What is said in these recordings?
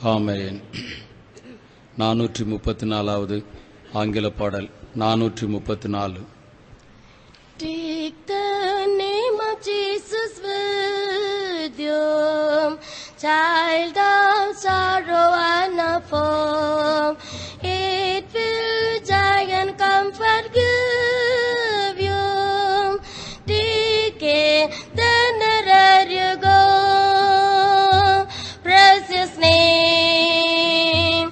ஆமென். 434வது ஆங்கில பாடல் 434. Take the name of Jesus with you, child of sorrow and of hope. It will joy and comfort give you. Take it, then wherever you go, praise His name.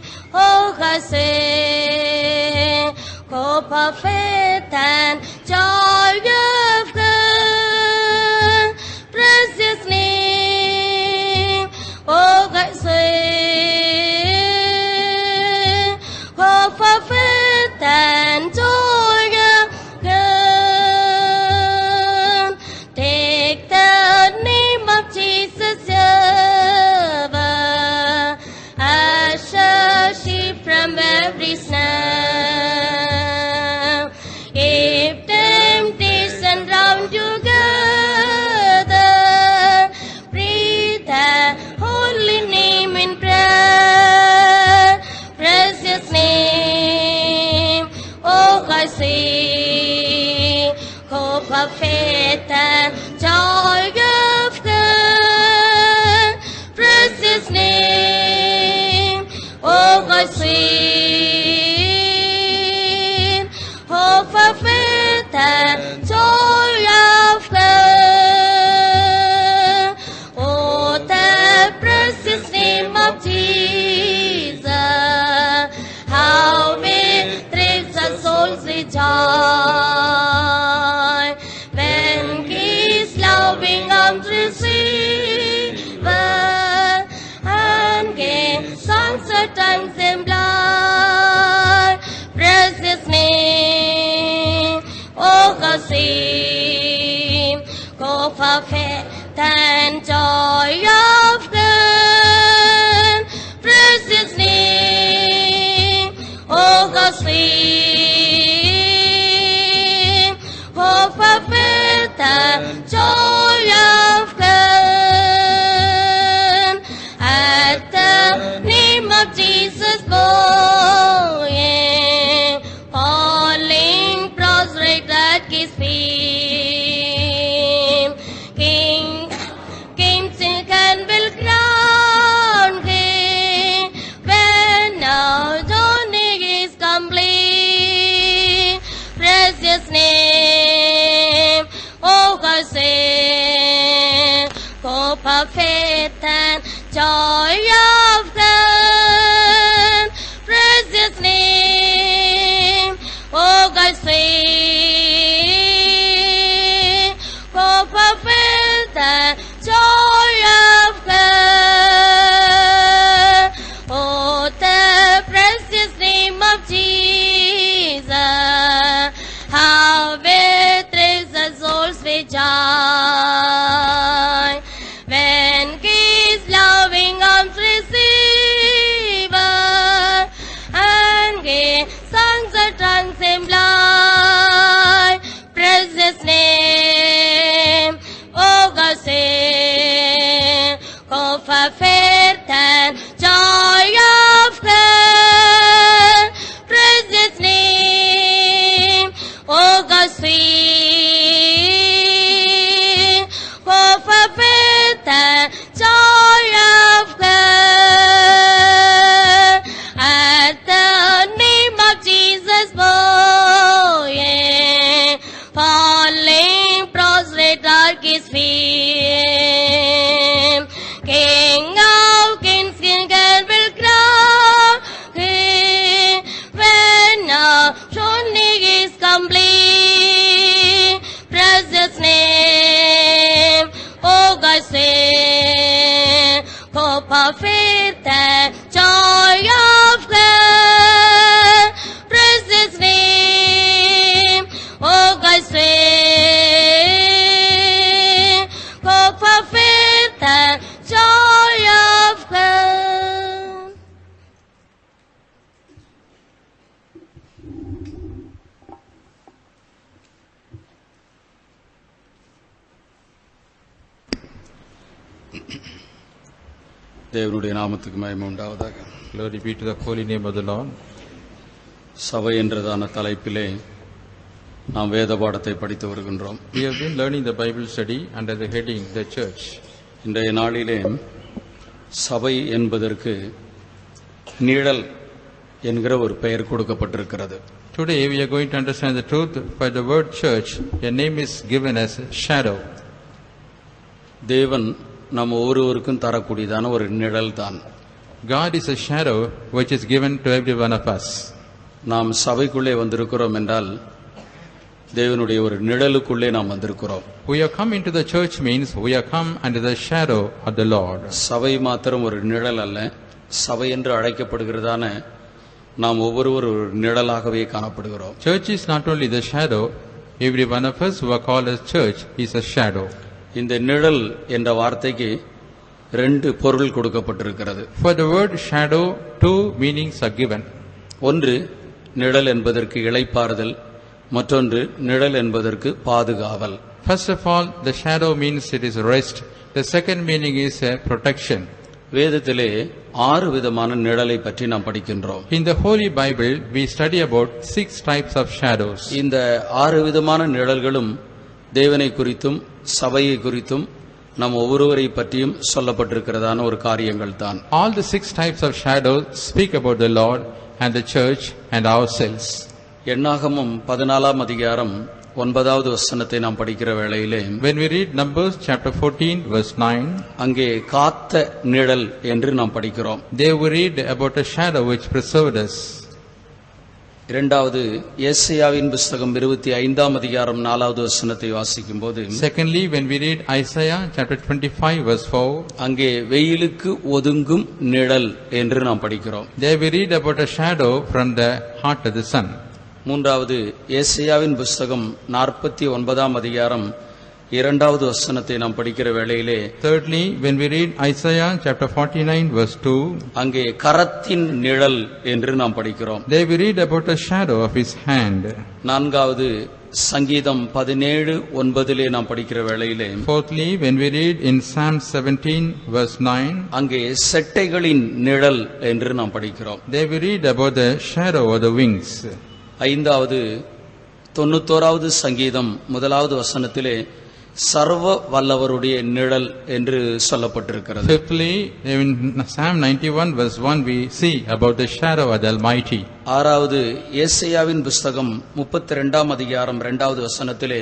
Oh, sing, hope of faith and joy of God. Praise His name. Oh, sing, hope of faith and joy of God. Take the name of Jesus ever, usher sheep from every snare. If temptation round you gather, breathe the holy name in prayer. Praise His name. Oh, I see hope of faith and joy of God. Praise His name. Oh, I see hope of faith and joy of God. Oh, the precious name of Jesus, how it thrills our souls with joy when His loving arms receive us and gain songs of tongues and blood. Praise His name. Oh, sing, go for faith and joy of God. Praise His name. Oh, sing, hope of faith and joy of God. At the name of Jesus, bowing, falling prostrate at His feet. Kings and will crown Him when our journey is complete. Praise His name. Oh, sing, hope of faith and joy of God. Praise His name. Oh, sing, hope of faith and joy of God. Oh, the precious name of Jesus, how it thrills our souls with joy when His loving arms receive us and give songs of tongues and blood. Praise His name. Oh, sing, hope for faith and joy of God. Praise His name. Oh, sing, hope for faith and joy of God. At the name of Jesus, bowing, falling prostrate at His feet. King of kings, King and will crown Him when our journey is complete. Praise His name. Oh, sing, hope of faith and joy of God. Praise His name. Oh, sing, hope of faith and joy of God. தேவனுடைய நாமத்துக்கு மகிமை உண்டாவதாக. Glory be to the holy name of the Lord. சபை என்றதான தலைப்பிலே நாம் வேத பாடத்தை படித்து வருகின்றோம். We have been learning the Bible study under the heading the church. இன்றைய நாளிலே சபை என்பதற்கு நிழல் என்கிற ஒரு பெயர் கொடுக்கப்பட்டிருக்கிறது. Today we are going to understand the truth by the word church. A name is given as shadow. தேவன் நம்ம ஒவ்வொருவருக்கும் தரக்கூடியதான ஒரு நிழல் தான். God is a shadow which is given to every one of us. நாம் சபைக்குள்ளே வந்திருக்கிறோம் என்றால் தேவனுடைய ஒரு நிழலுக்குள்ளே நாம் வந்திருக்கிறோம். We have come into the church means we have come under the shadow of the Lord. சபை மாத்திரம் ஒரு நிழல் அல்ல, சபை என்று அழைக்கப்படுகிறதான நாம் ஒவ்வொருவரும் ஒரு நிழலாகவே காணப்படுகிறோம். Church is not only the shadow, every one of us who are called as church is a shadow. இந்த நிழல் என்ற வார்த்தைக்கு ரெண்டு பொருள் கொடுக்கப்பட்டிருக்கிறது. For the word shadow, two meanings are given. ஒன்று, நிழல் என்பதற்கு இளைப்பாறுதல், மற்றொன்று நிழல் என்பதற்கு பாதுகாவல். First of all, the shadow means it is rest. The second meaning is protection. வேதத்திலே 6 விதமான நிழலை பற்றி நாம் படிக்கின்றோம். In the Holy Bible, we study about 6 types of shadows. இந்த 6 விதமான நிழல்களும் தேவனை குறித்தும் சபையை குறித்தும் நம் ஒவ்வொருவரை பற்றியும் சொல்லப்பட்டிருக்கிறதான ஒரு காரியங்கள் தான். All the 6 types of shadows speak about the Lord and the church and ourselves. எண்ணாகமம் 14ஆம் அதிகாரம் 9வது வசனத்தை நாம் படிக்கிற வேளையிலே, When we read Numbers chapter 14 verse 9, அங்கே காத்த நிழல் என்று நாம் படிக்கிறோம். there we read about a shadow which preserved us. இரண்டாவது, ஏசாயாவின் புத்தகம் 25ஆம் அதிகாரம் 4வது வசனத்தை வாசிக்கும்போது, Secondly, when we read Isaiah chapter 25 verse 4, அங்கே வெயிலுக்கு ஒதுங்கும் நிழல் என்று நாம் படிக்கிறோம். there we read about a shadow from the heart of the sun. மூன்றாவது, ஏசாயாவின் புத்தகம் 49ஆம் அதிகாரம் 2வது வசனத்தை நாம் படிக்கிற வேளையிலே, Thirdly, when we read Isaiah chapter 49 verse 2, அங்கே கரத்தின் நிழல் என்று நாம் படிக்கிறோம். there we read about a shadow of his hand. நான்காவது, சங்கீதம் 17:9 நாம் படிக்கிற வேளையிலே, Fourthly, when we read in Psalm 17 verse 9, அங்கே செட்டைகளின் நிழல் என்று நாம் படிக்கிறோம். there we read about the shadow of the wings. ஐந்தாவது, 91வது சங்கீதம் 1வது வசனத்திலே சர்வ வல்லவருடைய நிழல் என்று சொல்லப்பட்டிருக்கிறது. Fifthly, in Psalm 91 verse 1 we see about the shadow of the Almighty. ஆறாவது, ஏசாயாவின் புத்தகம் 32ஆம் அதிகாரம் 2வது வசனத்திலே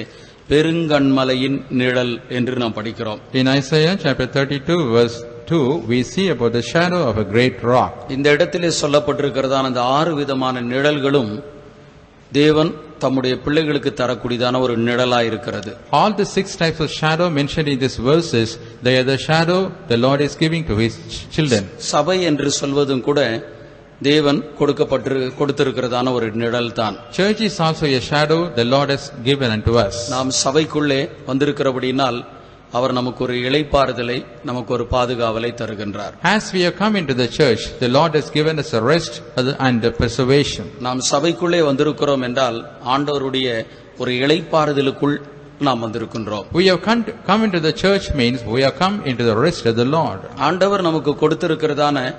பெருங்கண்மலையின் நிழல் என்று நாம் படிக்கிறோம். In Isaiah chapter 32 verse 2 we see about the shadow of a great rock. இந்த இடத்திலே சொல்லப்பட்டிருக்கிறதான அந்த 6 விதமான நிழல்களும் தேவன் தம்முடைய பிள்ளைகளுக்கு தரக்கூடியதான ஒரு நிழலாய் இருக்கிறது. All the 6 types of shadow mentioned in these verses, they are the shadow the Lord is giving to his children. சபை என்று சொல்வதும் கூட தேவன் கொடுத்திருக்கிறதான ஒரு நிழல் தான். Church is also a shadow the Lord has given unto us. நாம் சபைக்குள்ளே வந்திருக்கிறபடினால் அவர் நமக்கு ஒரு இளைப்பாறுதலை, நமக்கு ஒரு பாதுகாவலை தருகின்றார். As we have come into the church, the Lord has given us a rest and a preservation. நாம் சபைக்குள்ளே வந்திருக்கிறோம் என்றால் ஆண்டவருடைய ஒரு இளைப்பாறுதலுக்குள் நாம் வந்திருக்கின்றோம். We have come into the church means we have come into the rest of the Lord. ஆண்டவர் நமக்கு கொடுத்திருக்கிறதான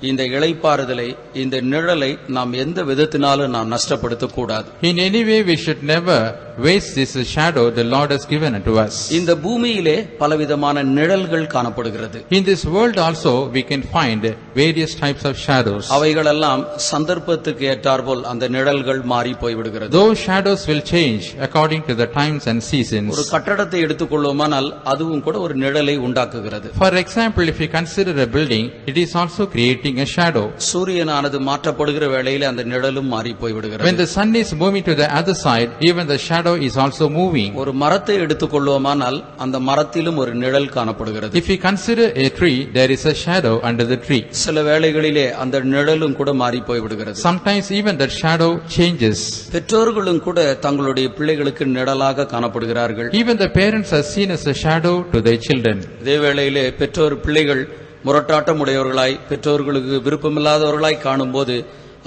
இந்த இளைப்பாறுதலை, இந்த நிழலை நாம் எந்த விதத்தினாலும் நாம் நஷ்டப்படுத்த கூடாது. In any way we should never waste this shadow the Lord has given unto us. இந்த பூமியிலே பலவிதமான நிழல்கள் காணப்படுகிறது. In this world also we can find various types of shadows. அவைகளெல்லாம் சந்தர்ப்பத்துக்கு ஏற்றாற்போல் அந்த நிழல்கள் மாறி போய்விடுகிறது. Those shadows will change according to the times and seasons. ஒரு கட்டடத்தை எடுத்துக்கொள்வோமானால் அதுவும் கூட ஒரு நிழலை உண்டாக்குகிறது. For example, if you consider a building, it is also creating a shadow. சூரியனானது மாற்றப்படுகிற வேளையிலே அந்த நிழலும் மாறி போய்விடுகிறது. When the sun is moving to the other side, even the shadow is also moving. ஒரு மரத்தை எடுத்துக்கொள்வோமானால் அந்த மரத்திலும் ஒரு நிழல் காணப்படுகிறது. If you consider a tree, there is a shadow under the tree. சில வேளைகளிலே அந்த நிழலும் கூட மாறி போய்விடுகிறது. Sometimes even that shadow changes. பெற்றோர்களும் கூட தங்களுடைய பிள்ளைகளுக்கு நிழலாக காணப்படுகிறார்கள். Even the parents are seen as a shadow to their children. இதே வேளையிலே பெற்றோர் பிள்ளைகள் முரட்டாட்டம் உடையவர்களாய், பெற்றோர்களுக்கு விருப்பமில்லாதவர்களாய் காணும்போது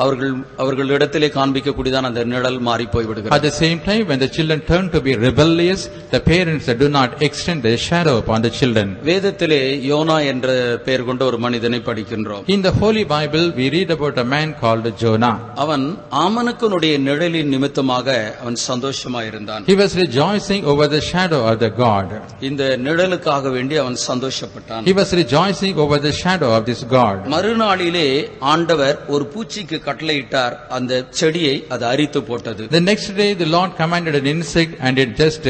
அவர்களிடத்திலே காண்பிக்கக்கூடியதான் அந்த நிழல் மாறி At போய்விடுகிறது. the same time, when the children turn to be rebellious, the parents do not extend their shadow upon the children. வேதத்திலே யோனா என்ற பெயர் கொண்ட ஒரு மனிதனை படிக்கின்றோம். In the Holy Bible, we read about a man called Jonah. அவன் ஆமனக்குனுடைய நிழலின் நிமித்தமாக அவன் சந்தோஷமாயிருந்தான். He was rejoicing over the shadow of the God. இந்த நிழலுக்காக வேண்டி அவன் சந்தோஷப்பட்டான். He was rejoicing over the shadow of this God. மறுநாளிலே ஆண்டவர் ஒரு பூச்சிக்கு கட்டளையிட்டார், அந்த செடியை அது அரித்து போட்டது. The next day, the Lord commanded an insect and it just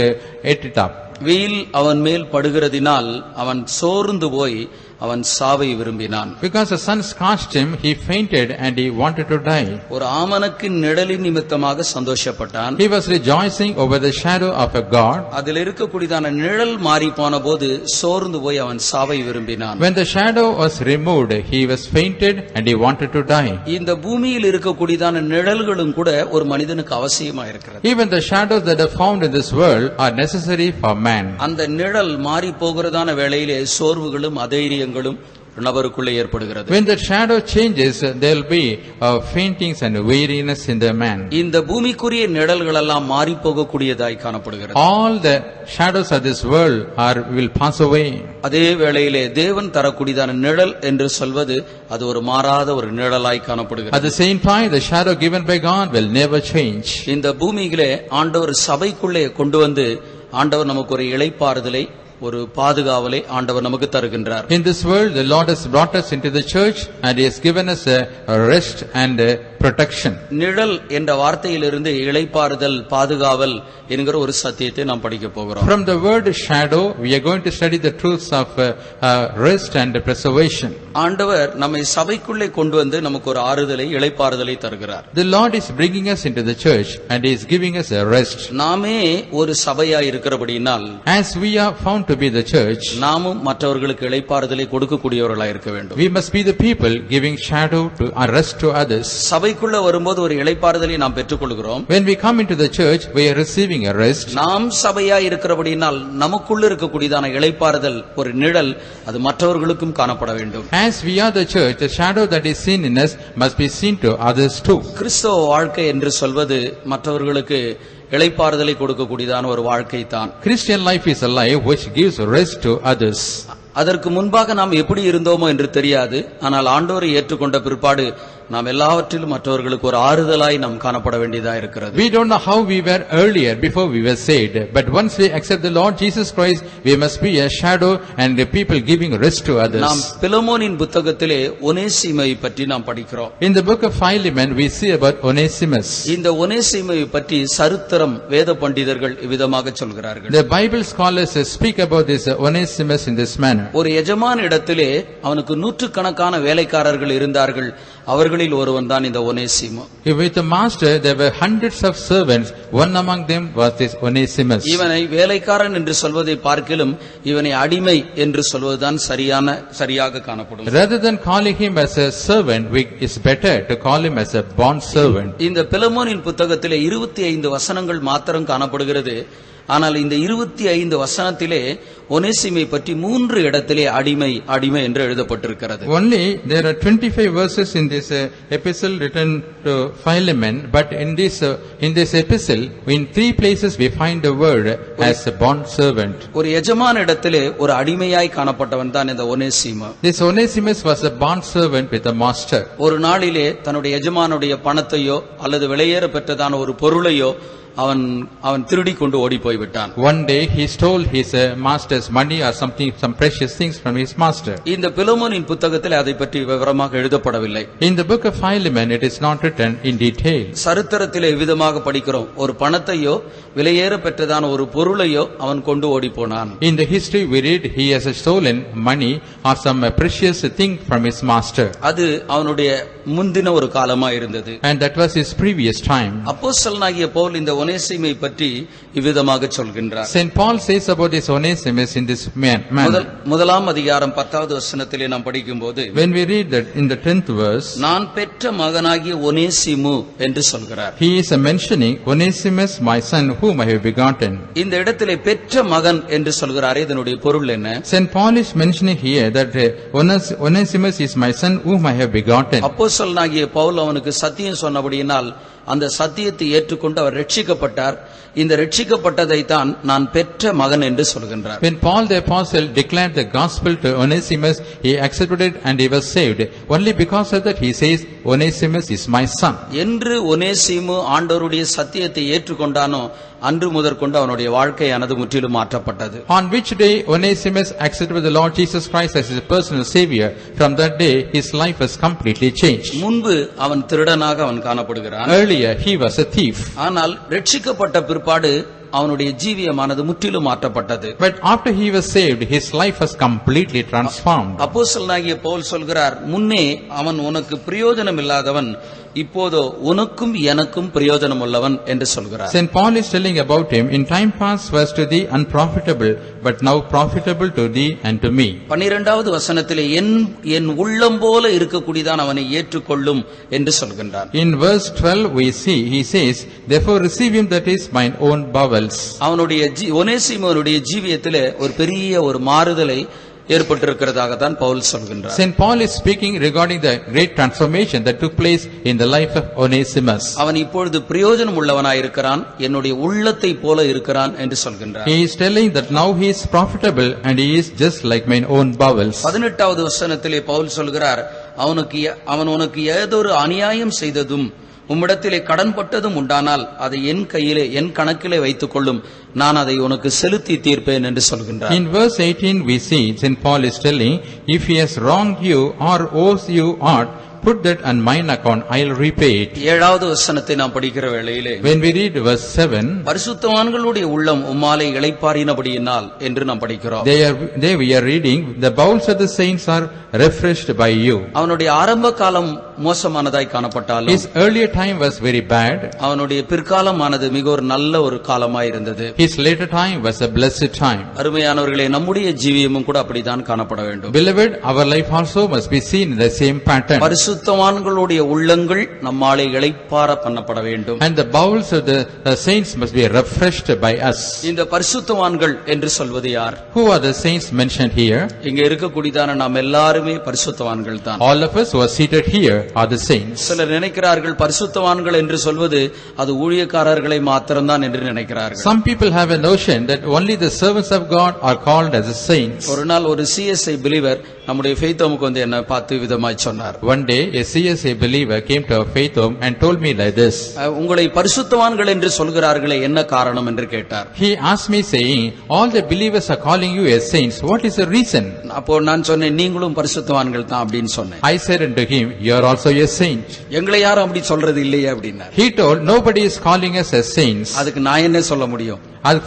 ate it up. வெயில் அவன் மேல் படுகிறதினால் அவன் சோர்ந்து போய் அவன் சாவை விரும்பினான். Because the sun scorched him, he fainted and he wanted to die. ஒரு ஆமனக்கின் நிழலின் நிமித்தமாக சந்தோஷப்பட்டான். He was rejoicing over the shadow of a God. அதில் இருக்கக்கூடியதான நிழல் மாறி போன போது சோர்ந்து போய் அவன் சாவை விரும்பினான். When the shadow was removed, he was fainted and he wanted to die. இந்த பூமியில் இருக்கக்கூடியதான நிழல்களும் கூட ஒரு மனிதனுக்கு அவசியமா இருக்கிறது. Even the shadows that are found in this world are necessary for man. அந்த நிழல் மாறி போகிறதான வேளையிலே சோர்வுகளும் அதேரியங்களும் நபருக்குள்ளே ஏற்படுகிறது. When the shadow changes, there will be faintings and weariness in the man. இந்த பூமிக்குரிய நிழல்கள் எல்லாம் மாறி போகக்கூடியதாய் காணப்படுகிறது. All the shadows of this world will pass away. அதே வேளையிலே தேவன் தரக்கூடியதான நிழல் என்று சொல்வது அது ஒரு மாறாத ஒரு நிழலாய் காணப்படுகிறது. At the same time, the shadow given by God will never change. இந்த பூமியிலே ஆண்டவர் சபைக்குள்ளே கொண்டு வந்து ஆண்டவர் நமக்கு ஒரு இளைப்பாறுதலை, ஒரு பாதுகாவலை ஆண்டவர் நமக்கு தருகின்றார். In this world, the Lord has brought us into the church and He has given us a rest and a protection. நிழல் என்ற வார்த்தையிலிருந்து இளைப்பாறுதல், பாதுகாவல் என்கிற ஒரு சத்தியத்தை நாம் படிக்க போகிறோம். From the word shadow, we are going to study the truths of rest and preservation. ஆண்டவர் நம்மை சபைக்குள்ளே கொண்டு வந்து நமக்கு ஒரு ஆறுதலை, இளைப்பாறுதலை தருகிறார். The Lord is bringing us into the church and He is giving us a rest. நாமே ஒரு சபையாய் இருக்கிறபடியினால் As we are found to be the church, நாமும் மற்றவர்களுக்கு இளைப்பாறுதலை கொடுக்கக்கூடியவர்களாய் இருக்க வேண்டும். we must be the people giving shadow to rest to others. சபைக்குள்ள வரும்போது ஒரு இளைப்பாறுதலை நாம் பெற்றுக்கொள்கிறோம். When we come into the church, we are receiving a rest. நாம் சபையாய் இருக்கிறபடியினால் நமக்குள்ள இருக்கக்கூடியதான இளைப்பாறுதல், ஒரு நிழல், அது மற்றவர்களுக்கும் காணப்பட வேண்டும். As we are the church, the shadow that is seen in us must be seen to others too. கிறிஸ்தவ வாழ்க்கை என்று சொல்வது மற்றவர்களுக்கு இளைப்பாறுதலை கொடுக்கக்கூடியதான ஒரு வாழ்க்கை தான். Christian life is a life which gives rest to others. அதற்கு முன்பாக நாம் எப்படி இருந்தோமோ என்று தெரியாது. ஆனால் ஆண்டவரை ஏற்றுக்கொண்ட பிற்பாடு நாம் எல்லாவற்றிலும் மற்றவர்களுக்கு ஒரு ஆறுதலாய் நாம் காணப்பட வேண்டியதா இருக்கிறது. We don't know how we were earlier before we were saved, but once we accept the Lord Jesus Christ, we must be a shadow and the people giving rest to others. நாம் பிலமோனின் புத்தகத்திலே ஒனேசிமை பற்றி நாம் படிக்கிறோம். In the book of Philemon, we see about Onesimus. இந்த ஒனேசிமை பற்றி சரித்திரம் வேத பண்டிதர்கள் இவ்விதமாக சொல்கிறார்கள். The Bible scholars speak about this Onesimus in this manner. ஒரு எஜமான இடத்திலே அவனுக்கு நூற்றுக்கணக்கான வேலைக்காரர்கள் இருந்தார்கள். அவர்களில் ஒருவன் தான் இந்த ஒனேசிமு. With the master there were hundreds of servants. One among them was this Onesimus. இவனை வேலைக்காரன் என்று சொல்வதை பார்க்கிலும் இவனை அடிமை என்று சொல்வதுதான் சரியாக காணப்படும். Rather than calling him as a servant, it is better to call him as a bond servant. இந்த பிலமோனின் புத்தகத்திலே 25 வசனங்கள் மாத்திரம் காணப்படுகிறது. ஆனால் இந்த 25 வசனத்திலே ஒனேசிமை பற்றி 3 இடத்திலே அடிமை என்று எழுதப்பட்டிருக்கிறது. Only there are 25 verses in this epistle written to Philemon, but in this epistle in 3 places we find the word as a bond servant. ஒரு எஜமான இடத்திலே ஒரு அடிமையாய் காணப்பட்டவன் தான் இந்த ஒனேசிமு. This Onesimus was a bond servant with a master. ஒரு நாளிலே தன்னுடைய எஜமானுடைய பணத்தையோ அல்லது விலையேற பெற்றதான ஒரு பொருளையோ அவன் திருடி கொண்டு ஓடி போய் விட்டான். One day he stole his master's money or some precious things from his master. இந்த பிலமோனின் புத்தகத்தில் அதை பற்றி விவரமாக எழுதப்படவில்லை. In the book of Philemon it is not written in detail. சரித்திரத்திலே விதமாக படிக்கிறோம். ஒரு பணத்தையோ விலையேற பெற்றதான ஒரு பொருளையோ அவன் கொண்டு ஓடி போனான். In the history we read he has stolen money or some precious thing from his master. அது அவனுடைய முந்தின ஒரு காலமா இருந்தது. And that was his previous time. அப்போஸ்தலனாகிய பவுல் இந்த ஒனேசிமை பற்றி இவ்விதமாக சொல்கின்றார். Saint Paul says about this Onesimus in this manner. முதலாம் அதிகாரம் 10வது வசனத்திலே நாம் படிக்கும்போது, When we read that in the 10th verse, நான் பெற்ற மகனாகிய ஒனேசிமு என்று சொல்கிறார். he is mentioning Onesimus, my son, whom I have begotten. இந்த இடத்திலே பெற்ற மகன் என்று சொல்கிறாரே, இதனுடைய பொருள் என்ன? Saint Paul is mentioning here that Onesimus is my son, whom I have begotten. அப்போஸ்தலனாகிய பவுல் அவனுக்கு சத்தியம் சொன்னபடியினால் அந்த சத்தியத்தை ஏற்றுக்கொண்டு அவர் ரட்சிக்கப்பட்டார். இந்த ரட்சிக்கப்பட்டதை தான் நான் பெற்ற மகன் என்று சொல்கின்றார். When Paul the apostle declared the gospel to Onesimus, he accepted it and he was saved. Only because of that he says, Onesimus is my son. என்று ஒனேசிமு ஆண்டவருடைய சத்தியத்தை ஏற்றுக்கொண்டானோ அன்று முதற்கொண்டு அவனுடைய வாழ்க்கையானது முற்றிலும் மாற்றப்பட்டது. On which day Onesimus accepted the Lord Jesus Christ as his personal savior, from that day his life was completely changed. முன்பு அவன் திருடனாக அவன் காணப்படுகிறான். Earlier he was a thief. ஆனால் ரட்சிக்கப்பட்ட பிற்பாடு அவனுடைய ஜீவியமானது முற்றிலும் மாற்றப்பட்டது. But after he was saved, his life was completely transformed. அப்போஸ்தலனாகிய பவுல் சொல்கிறார், முன்னே அவன் உனக்கு பிரயோஜனம் இல்லாதவன், இப்போதோ உனக்கும் எனக்கும் பிரயோஜனம் உள்ளவன் என்று சொல்கிறார். Saint Paul is telling about him, in time past was to thee unprofitable, but now profitable to thee and to me. 12வது வசனத்திலே என் உள்ளம் போல இருக்கக்கூடியதான் அவனை ஏற்றுக்கொள்ளும் என்று சொல்கின்றார். In verse 12 we see, he says, therefore receive him that is mine own bowels. அவனுடைய ஒனேசிமோனுடைய ஜீவியத்திலே ஒரு பெரிய ஒரு மாறுதலை ஏற்பட்டிருக்கிறதாக தான் பவுல் சொல்கின்றார். Saint Paul is speaking regarding the great transformation that took place in the life of Onesimus. அவன் இப்பொழுது பிரயோஜனம் உள்ளவனாய் இருக்கிறான், என்னுடைய உள்ளத்தை போல இருக்கிறான் என்று சொல்கின்றார். He is telling that now he is profitable and he is just like mine own bowels. 18வது வசனத்திலே பவுல் சொல்கிறார், அவன் உனக்கு ஏதொரு அநியாயம் செய்ததும் உம்மிடத்திலே கடன்பட்டதும் உண்டானால் அதை என் கணக்கிலே வைத்துக் கொள்ளும், நான் அதை உனக்கு செலுத்தி தீர்ப்பேன் என்று சொல்கின்றார். In verse 18 we see Saint Paul is telling, if he has wronged you or owes you aught, put that on mine account, I'll repay it. 7வது வசனத்தை நாம் படிக்கிற வேளையிலே, When we read verse 7, பரிசுத்தவான்களுடைய உள்ளம் உம்மாலே இளைப்பாறினபடியினால் என்று நாம் படிக்கிறோம். there we are reading, the bowels of the saints are refreshed by you. அவனுடைய ஆரம்ப காலம் மோசமானதாய் காணப்பட்டாலும் His earlier time was very bad. அவனுடைய பிற்காலமானது மிக ஒரு நல்ல ஒரு காலமாய் இருந்தது. His later time was a blessed time. அருமையானவர்களே, நம்முடைய ஜீவியமும் கூட அப்படித்தான் காணப்பட வேண்டும். Beloved, our life also must be seen in the same pattern. பரிசுத்தவான்களுடைய உள்ளங்கள் நம்மாலே இளைப்பாற பண்ணப்பட வேண்டும். And the bowels of the saints must be refreshed by us. இந்த பரிசுத்தவான்கள் என்று சொல்வது யார்? Who are the saints mentioned here? இங்கே இருக்கக்கூடியதான நாம் எல்லாருமே பரிசுத்தவான்கள் தான். All of us who are seated here are the saints. சிலர் நினைக்கிறார்கள் பரிசுத்தவான்கள் என்று சொல்வது அது ஊழியக்காரர்களை மாத்திரம்தான் என்று நினைக்கிறார்கள். Some people have a notion that only the servants of God are called as saints. ஒரு நாள் ஒரு CSI பிலீவர் நம்முடைய faith homeக்கு வந்து என்ன பார்த்து விதமாய் சொன்னார். One day a CSI believer came to our faith home and told me like this. உங்களை பரிசுத்தவான்கள் என்று சொல்கிறார்களே, என்ன காரணம் என்று கேட்டார். He asked me saying, all the believers are calling you as saints, what is the reason? அப்போ நான் சொன்னேன், நீங்களும் பரிசுத்தவான்கள் தான் அப்படின்னு சொன்னேன். I said unto him, you are also a saint. எங்களை யாரும் அப்படி சொல்றது இல்லையே அப்படின்னார். He told, nobody is calling us as saints. அதுக்கு நான் என்ன சொல்ல முடியும்?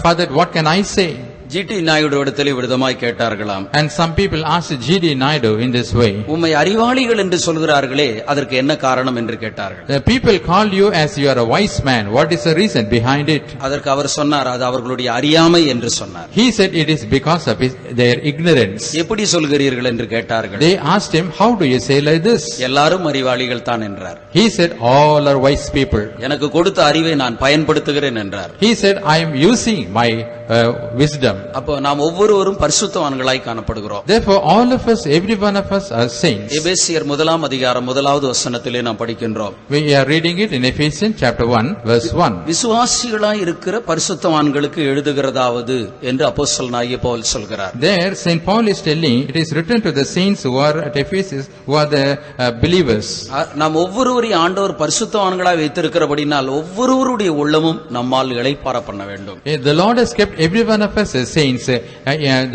Father, what can I say? GD Naidu இடத்திலே விதமாய் கேட்டார்களாம். And some people asked G.D. Naidu in this way. உம்மை அறிவாளிகள் என்று சொல்கிறார்களே, அதற்கு என்ன காரணம் என்று கேட்டார்கள். The people call you as you are a wise man. What is the reason behind it? அதற்கு அவர் சொன்னார், அது அவர்களுடைய அறியாமை என்று சொன்னார். He said it is because of their ignorance. எப்படி சொல்கிறீர்கள் என்று கேட்டார்கள். They asked him, how do you say like this? எல்லாரும் அறிவாளிகள் தான் என்றார். He said, all are wise people. எனக்கு கொடுத்த அறிவை நான் பயன்படுத்துகிறேன் என்றார். He said, I am using my wisdom. அப்போ நாம் ஒவ்வொருவரும் பரிசுத்தவான்களாய் காணப்படுகிறோம். Therefore all of us, every one of us are saints. எபேசியர் 1ஆம் அதிகாரம் 1வது வசனத்திலே நாம் படிக்கின்றோம். We are reading it in Ephesians chapter 1 verse 1. விசுவாசிகளாய் இருக்கிற பரிசுத்தவான்களுக்கு எழுதுகிறதாவது என்று அப்போஸ்தலனாகிய பவுல் சொல்கிறார். There Saint Paul is telling, it is written to the saints who are at Ephesus, who are the believers. நாம் ஒவ்வொருவரையும் ஆண்டவர் பரிசுத்தவான்களாய் வைத்திருக்கிறபடினால் ஒவ்வொருவருடைய உள்ளமும் நம்மால் இளைப்பாற பண்ண வேண்டும். The Lord has kept every one of us as saints,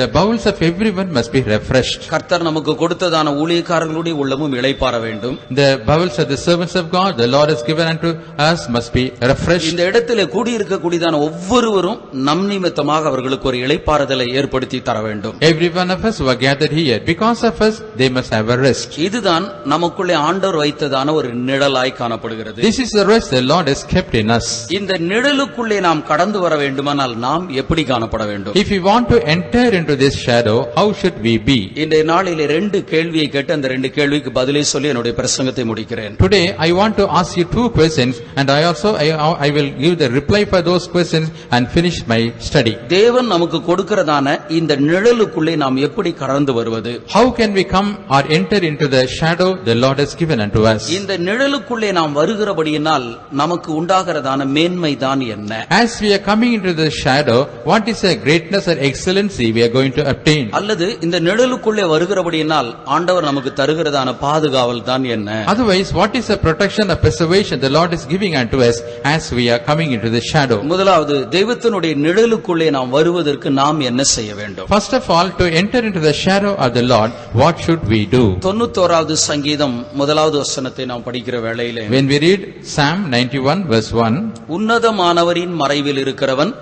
the bowels of everyone must be refreshed. கர்த்தர் நமக்கு கொடுத்ததான ஊழியக்காரர்களுடைய உள்ளமும் இளைப்பாற வேண்டும். The bowels of the servants of God, the Lord has given unto us, must be refreshed. இந்த இடத்திலே கூடியிருக்கக்கூடியதான ஒவ்வொருவரும் நம் நிமித்தமாக அவர்களுக்கு ஒரு இளைப்பாறுதலை ஏற்படுத்தி தர வேண்டும். Every one of us who are gathered here, because of us, they must have a rest. இதுதான் நமக்குள்ளே ஆண்டவர் வைத்ததான ஒரு நிழலாய் காணப்படுகிறது. This is the rest the Lord has kept in us. இந்த நிழலுக்குள்ளே நாம் கடந்து வர வேண்டுமானால் நாம் எப்படி காணப்பட வேண்டும்? If we want to enter into this shadow, how should we be? இந்த நாளிலே ரெண்டு கேள்வியை கேட்டு அந்த ரெண்டு கேள்விக்கு பதிலை சொல்லி என்னுடைய பிரசங்கத்தை முடிக்கிறேன். Today I want to ask you two questions, and I will give the reply for those questions and finish my study. தேவன் நமக்கு கொடுக்கிறதான இந்த நிழலுக்குள்ளே நாம் எப்படி கடந்து வருவது? How can we come or enter into the shadow the Lord has given unto us? இந்த நிழலுக்குள்ளே நாம் வருகிறபடியினால் நமக்கு உண்டாகிறதான மேன்மை தான் என்ன? As we are coming into the shadow, what is the greatness or excellency we are going to obtain? அல்லது இந்த நிழலுக்குள்ளே வருகிறபடியினால் ஆண்டவர் நமக்கு தருகிறதான பாதுகாவல் தான் என்ன? Otherwise, what is the protection or preservation the Lord is giving unto us as we are coming into the shadow? முதலாவது தெய்வத்தினுடைய நிழலுக்குள்ளே நாம் வருவதற்கு நாம் என்ன செய்ய வேண்டும்? First of all, to enter into the shadow of the Lord, what should we do? 91வது சங்கீதம் முதலாவது வசனத்தை நாம் படிக்கிற வேளையிலே, When we read Psalm 91 verse 1, உன்னதமானவரின் மறைவில் இருக்கிறவன்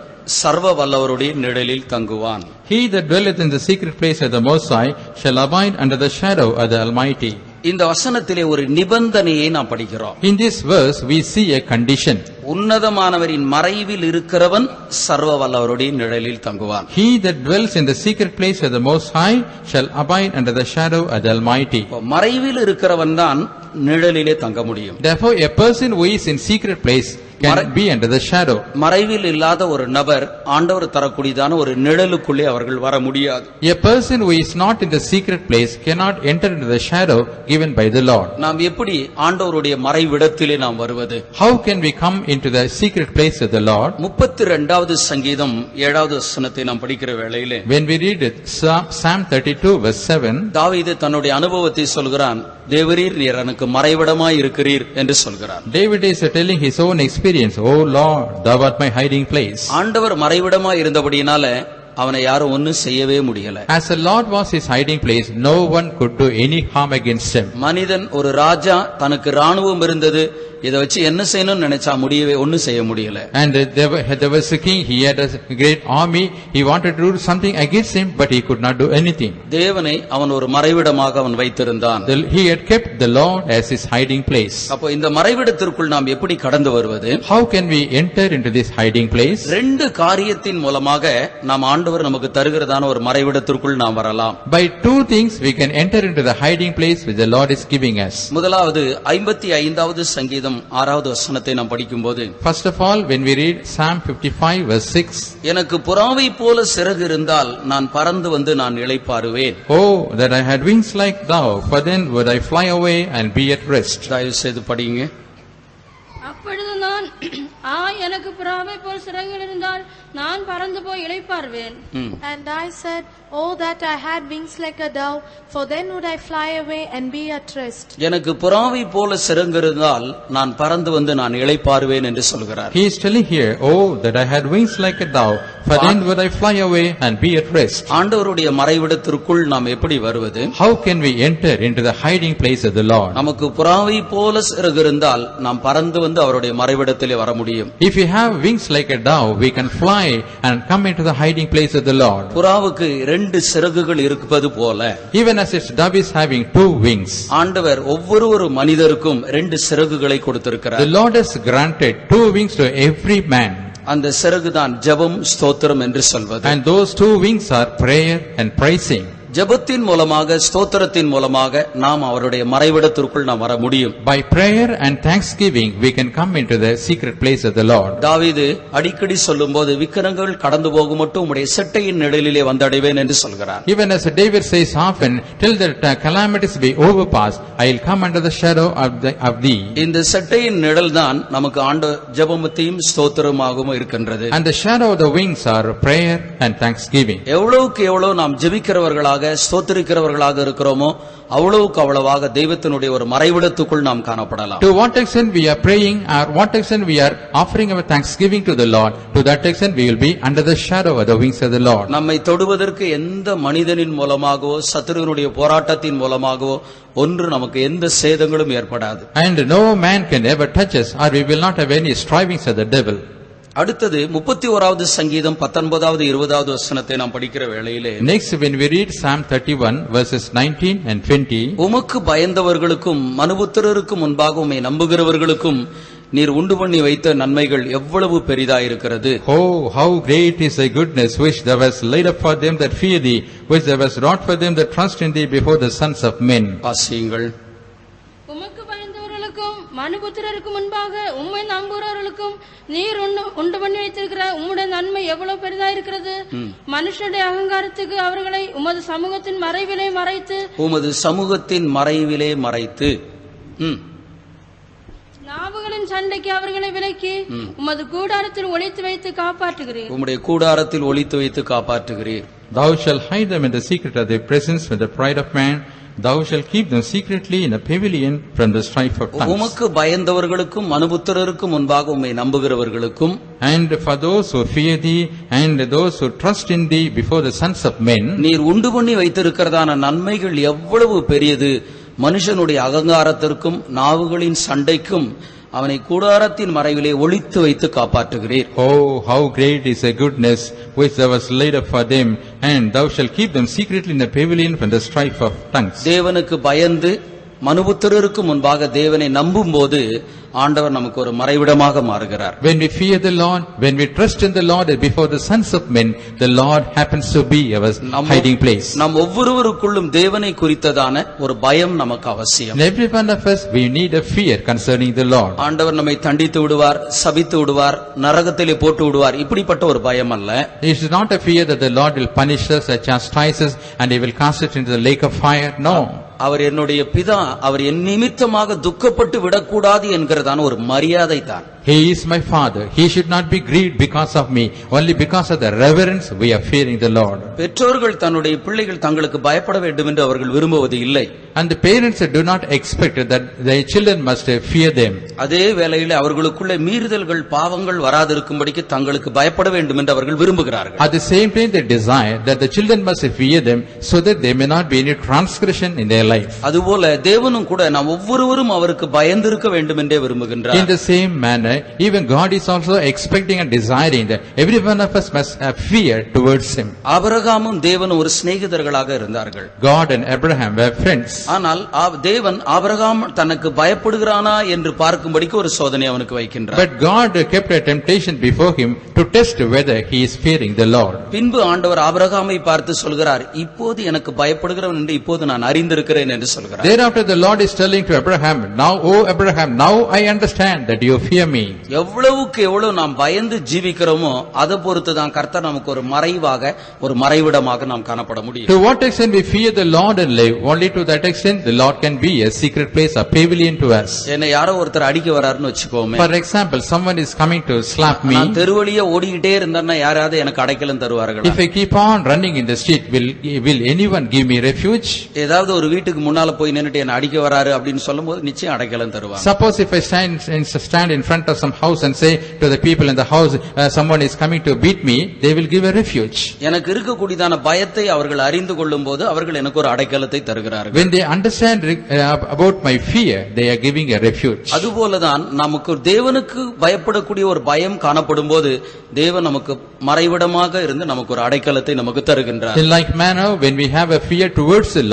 சர்வ வல்லவருடைய நிழலில் தங்குவான். He that dwelleth in the secret place of the Most High shall abide under the shadow of the Almighty. இந்த வசனத்திலே ஒரு நிபந்தனையை நாம் படிக்கிறோம். In this verse we see a condition. உன்னதமானவரின் மறைவில் இருக்கிறவன் சர்வ வல்லவருடைய நிழலில் தங்குவான். He that dwells in the secret place of the Most High shall abide under the shadow of the Almighty. மறைவில் இருக்கிறவன் தான் நிழலிலே தங்க முடியும். Therefore, a person who is in secret place can be under the shadow. மறைவில் இல்லாத ஒரு நபர் ஆண்டவர் தரக்கூடியதான ஒரு நிழலுக்குள்ளே அவர்கள் வர முடியாது. A person who is not in the secret place cannot enter into the shadow given by the Lord. நாம் எப்படி ஆண்டவருடைய மறைவிடத்திலே நாம் வருவது? How can we come into the secret place of the Lord? 32வது சங்கீதம் 7வது வசனத்தை நாம் படிக்கிற வேளையிலே, When we read it, Psalm 32 verse 7, தாவீது தன்னுடைய அனுபவத்தை சொல்கிறான். தேவரீர் நீர் எனக்கு மறைவிடமாய் இருக்கிறீர் என்று சொல்கிறான். David is telling his own experience. Oh Lord, thou art my hiding place. ஆண்டவர் மறைவிடமாய் இருந்தபடியினால அவனை யாரும் ஒன்னும் செய்யவே முடியல. As the Lord was his hiding place, no one could do any harm against him. மனிதன் ஒரு ராஜா, தனக்கு ராணுவம் இருந்தது, இதை வச்சு என்ன செய்யணும்னு நினைச்சா முடியவே ஒன்னும் செய்ய முடியல. And there was a king, he had a great army, he wanted to do something against him, but he could not do anything. தேவனை அவன் ஒரு மறைவிடமாக அவன் வைத்திருந்தான். He had kept the Lord as his hiding place. அப்போ இந்த மறைவிடத்திற்குள் நாம் எப்படி கடந்து வருவது? How can we enter into this hiding place? ரெண்டு காரியத்தின் மூலமாக நாம் ஆண்டவர் நமக்கு தருகிறதான ஒரு மறைவிடத்திற்குள் நாம் வரலாம். By two things we can enter into the hiding place which the Lord is giving us. முதலாவது 55வது சங்கீதம் 6வது வசனத்தை நாம் படிக்கும்போது, First of all, when we read Psalm 55 verse 6, எனக்கு புறாவை போல சிறகு இருந்தால் நான் பறந்து வந்து நான் இளைப்பாறுவேன். Oh, that I had wings like thou, for then would I fly away and be at rest. தயவு செய்து படிங்க. அப்பொழுது நான் எனக்கு புறாவை போல் சிறகுகள் இருந்தால் நான் பறந்து போய் இளைப்பாறுவேன். And I said, oh, that I had wings like a dove, for then would I fly away and be at rest. எனக்கு புறாவை போல சிறகு இருந்தால் நான் பறந்து வந்து நான் இளைப்பாறுவேன் என்று சொல்கிறார். He is telling here, oh, that I had wings like a dove, for then would I fly away and be at rest. ஆண்டவருடைய மறைவிடத்திற்குள் நாம் எப்படி வருவது? How can we enter into the hiding place of the Lord? நமக்கு புறாவை போல சிறகு இருந்தால் நாம் பறந்து வந்து அவருடைய மறைவிடத்திலே வர முடியும். If we have wings like a dove, we can fly and come into the hiding place of the Lord. புறாவுக்கு ரெண்டு சிறகுகள் இருப்பது போல, Even as its dove is having two wings, ஆண்டவர் ஒவ்வொரு மனிதருக்கும் ரெண்டு சிறகுகளை the கொடுத்திருக்கிறார். Lord has granted two wings to every man. அந்த சிறகுதான் ஜெபம், ஸ்தோத்திரம் என்று சொல்வது. And those two wings are prayer and praising. ஜெபத்தின் மூலமாக, ஸ்தோத்திரத்தின் மூலமாக நாம் அவருடைய மறைவிடத்திற்குள் நாம் வர முடியும். By prayer and thanksgiving we can come into the secret place of the Lord. தாவீது அடிக்கடி சொல்லும்போது, விக்கிரங்கள் கடந்து போகும் மட்டும் உம்முடைய செட்டையின் நிழலிலே வந்தடைவேன் என்று சொல்கிறார். Even as David says often, till the calamities be overpassed, I will come under the shadow of thee. இந்த செட்டையின் நிழல் தான் நமக்கு ஆண்ட ஜெபமத்தையும் ஸ்தோத்திரமாகவும் இருக்கின்றது. And the shadow of the wings are prayer and thanksgiving. எவ்வளவுக்கு எவ்வளவு நாம் ஜெபிக்கிறவர்களாக ஸ்தோத்திரிக்கிறவர்களாக இருக்கிறோமோ அவ்வளவுக்கு அவ்வளவாக தெய்வத்தினுடைய ஒரு மறைவிடத்துக்குள் நாம் காணப்படலாம். To what extent we are praying or what extent we are offering our thanksgiving to the Lord, to that extent we will be under the shadow of the wings of the Lord. நம்மை தொடுவதற்கு எந்த மனிதனின் மூலமாகவோ சத்துருவினுடைய போராட்டத்தின் மூலமாகவோ ஒன்று நமக்கு எந்த சேதங்களும் ஏற்படாது. And no man can ever touch us, or we will not have any strivings of the devil. அடுத்தது 31வது சங்கீதம் 19வது 20வது வசனத்தை நாம் படிக்கிற வேளையிலே, Next, when we read Psalm 31 verses 19 and 20, உமக்கு பயந்தவர்களுக்கும் மனுபுத்திரருக்கு முன்பாக உம்மை நம்புகிறவர்களுக்கும் நீர் உண்டு பண்ணி வைத்த நன்மைகள் எவ்வளவு பெரிதாயிருக்கிறது. Oh, how great is thy goodness, which thou hast laid up for them that fear thee, which thou hast wrought for them that trust in thee before the sons of men. வாசியுங்கள். உமக்கு பயந்தவர்களுக்கும் மனுபுத்திரருக்கு முன்பாக உம்மை நம்புகிறவர்களுக்கும் நீர் உண்டு பண்ணி வைத்திருக்கிற உம்முடைய நன்மை எவ்வளவு பெரிதா இருக்கிறது. மனுஷனுடைய அகங்காரத்துக்கு அவர்களை உமது சமூகத்தின் மறைவிலே மறைத்து, உமது சமூகத்தின் மறைவிலே மறைத்து, நாவுகளின் சண்டைக்கு அவர்களை விலக்கி உமது கூடாரத்தில் ஒளித்து வைத்து காப்பாற்றுகிறீர். உம்முடைய கூடாரத்தில் ஒளித்து வைத்து காப்பாற்றுகிறீர். Thou shalt hide them in the secret of thy presence from the pride of man. Thou shalt keep them secretly in a pavilion from the strife of tongues. உமக்கு பயந்தவர்களுக்கும் மனுபுத்திரருக்கு முன்பாக உம்மை நம்புகிறவர்களுக்கும், And for those who fear thee and those who trust in thee before the sons of men, நீர் உண்டு பண்ணி வைத்திருக்கிறதான நன்மைகள் எவ்வளவு பெரியது. மனுஷனுடைய அகங்காரத்திற்கும் நாவுகளின் சண்டைக்கும் அவனை கூடாரத்தின் மறைவிலே ஒளித்து வைத்து காப்பாற்றுகிறீர். Oh, how great is thy goodness, which thou hast laid up for them, and thou shalt keep them secretly in a pavilion from the strife of tongues. தேவனுக்கு பயந்து மனுபுத்திரருக்கு முன்பாக தேவனை நம்பும் போது ஆண்டவர் நமக்கு ஒரு மறைவிடமாக மாறுகிறார். When we fear the Lord, when we trust in the Lord before the sons of men, the Lord happens to be our hiding place. நம் ஒவ்வொருவருக்குள்ளும் தேவனை குறித்ததான ஒரு பயம் நமக்கு அவசியம். In every one of us, we need a fear concerning the Lord. ஆண்டவர் நம்மை தண்டித்து விடுவார், சபித்து விடுவார், நரகத்திலே போட்டு விடுவார், இப்படிப்பட்ட ஒரு பயம் அல்ல. It is not a fear that the Lord will punish us or chastise us and he will cast us into the lake of fire. No. அவர் என்னுடைய பிதா, அவர் என் நிமித்தமாக துக்கப்பட்டு விடக்கூடாது என்கிறதான ஒரு மரியாதை தான். He is my father. He should not be grieved because of me. Only because of the reverence we are fearing the Lord. பெற்றோர்கள் தன்னுடைய பிள்ளைகள் தங்களுக்கு பயப்பட வேண்டும் என்று அவர்கள் விரும்புவது இல்லை. And the parents do not expect that their children must fear them. அதே வேளையில் அவர்களுக்குள்ளே மீறுதல்கள் பாவங்கள் வராதிருக்கும்படிக்கு தங்களுக்கு பயப்பட வேண்டும் என்று அவர்கள் விரும்புகிறார்கள். At the same time they desire that the children must fear them so that there may not be any transgression in their life. அதுபோல தேவனும் கூட நாம் ஒவ்வொருவரும் அவருக்கு பயந்திருக்க வேண்டும் என்றே விரும்புகின்றார். In the same manner, even God is also expecting and desiring that every one of us must have fear towards him. ஆபிரகாமும் தேவனும் ஒரு சிநேகிதர்களாக இருந்தார்கள். God and Abraham were friends. ஆனால் தேவன் ஆபிரகாம் தனக்கு பயப்படுகிறானா என்று பார்க்கும்படிக்கு ஒரு சோதனை அவனுக்கு வைக்கின்றார். But God kept a temptation before him to test whether he is fearing the Lord. பின்பு ஆண்டவர் ஆபிரகாமை பார்த்து சொல்கிறார், இப்போது எனக்கு பயப்படுகிறவன் என்று இப்போது நான் அறிந்திருக்கிறேன் என்று சொல்கிறார். Thereafter the Lord is telling to Abraham, now O Abraham, now I understand that you fear me. எவ்வளவுக்கு எவ்வளவு நாம் பயந்து ஜீவிக்கிறோமோ அதை பொறுத்து தான் கர்த்தர் நமக்கு ஒரு மறைவாக ஒரு மறைவிடமாக நாம் காணப்பட முடியும். To what extent we fear the Lord and live, only to that extent the Lord can be a secret place, a pavilion to us. என்னை யாரோ ஒருத்தர் அடிக்க வராருன்னு வெச்சுக்கோமே. For example, someone is coming to slap me. நான் தெருவழியே ஓடிக்கிட்டே இருந்தேன்னா யாராவது எனக்கு அடைக்கலம் தருவார்களா? If I keep on running in the street, will anyone give me refuge? ஏதாவது ஒரு வீட்டுக்கு முன்னால போய் நின்னுட்டு என்ன அடிக்க வராரு அப்படின்னு சொல்லும்போது நிச்சயம் அடைக்கலம் தருவாங்க. Suppose if I stand in front of some house and say to the people in the house, someone is coming to beat me, they will give a refuge. எனக்கு இருக்கக்கூடியதான பயத்தை அவர்கள் அறிந்து கொள்ளும்போது அவர்கள் எனக்கு ஒரு அடைக்கலத்தை தருகிறார்கள். When they understand about my fear, they are giving a refuge. அதுபோலதான் நமக்கு தேவனுக்கு பயப்படக்கூடிய ஒரு பயம் காணப்படும்போது தேவன் நமக்கு மறைவிடமாக இருந்து நமக்கு ஒரு அடைக்கலத்தை நமக்கு தருகின்றார். In like manner, when we have a fear towards the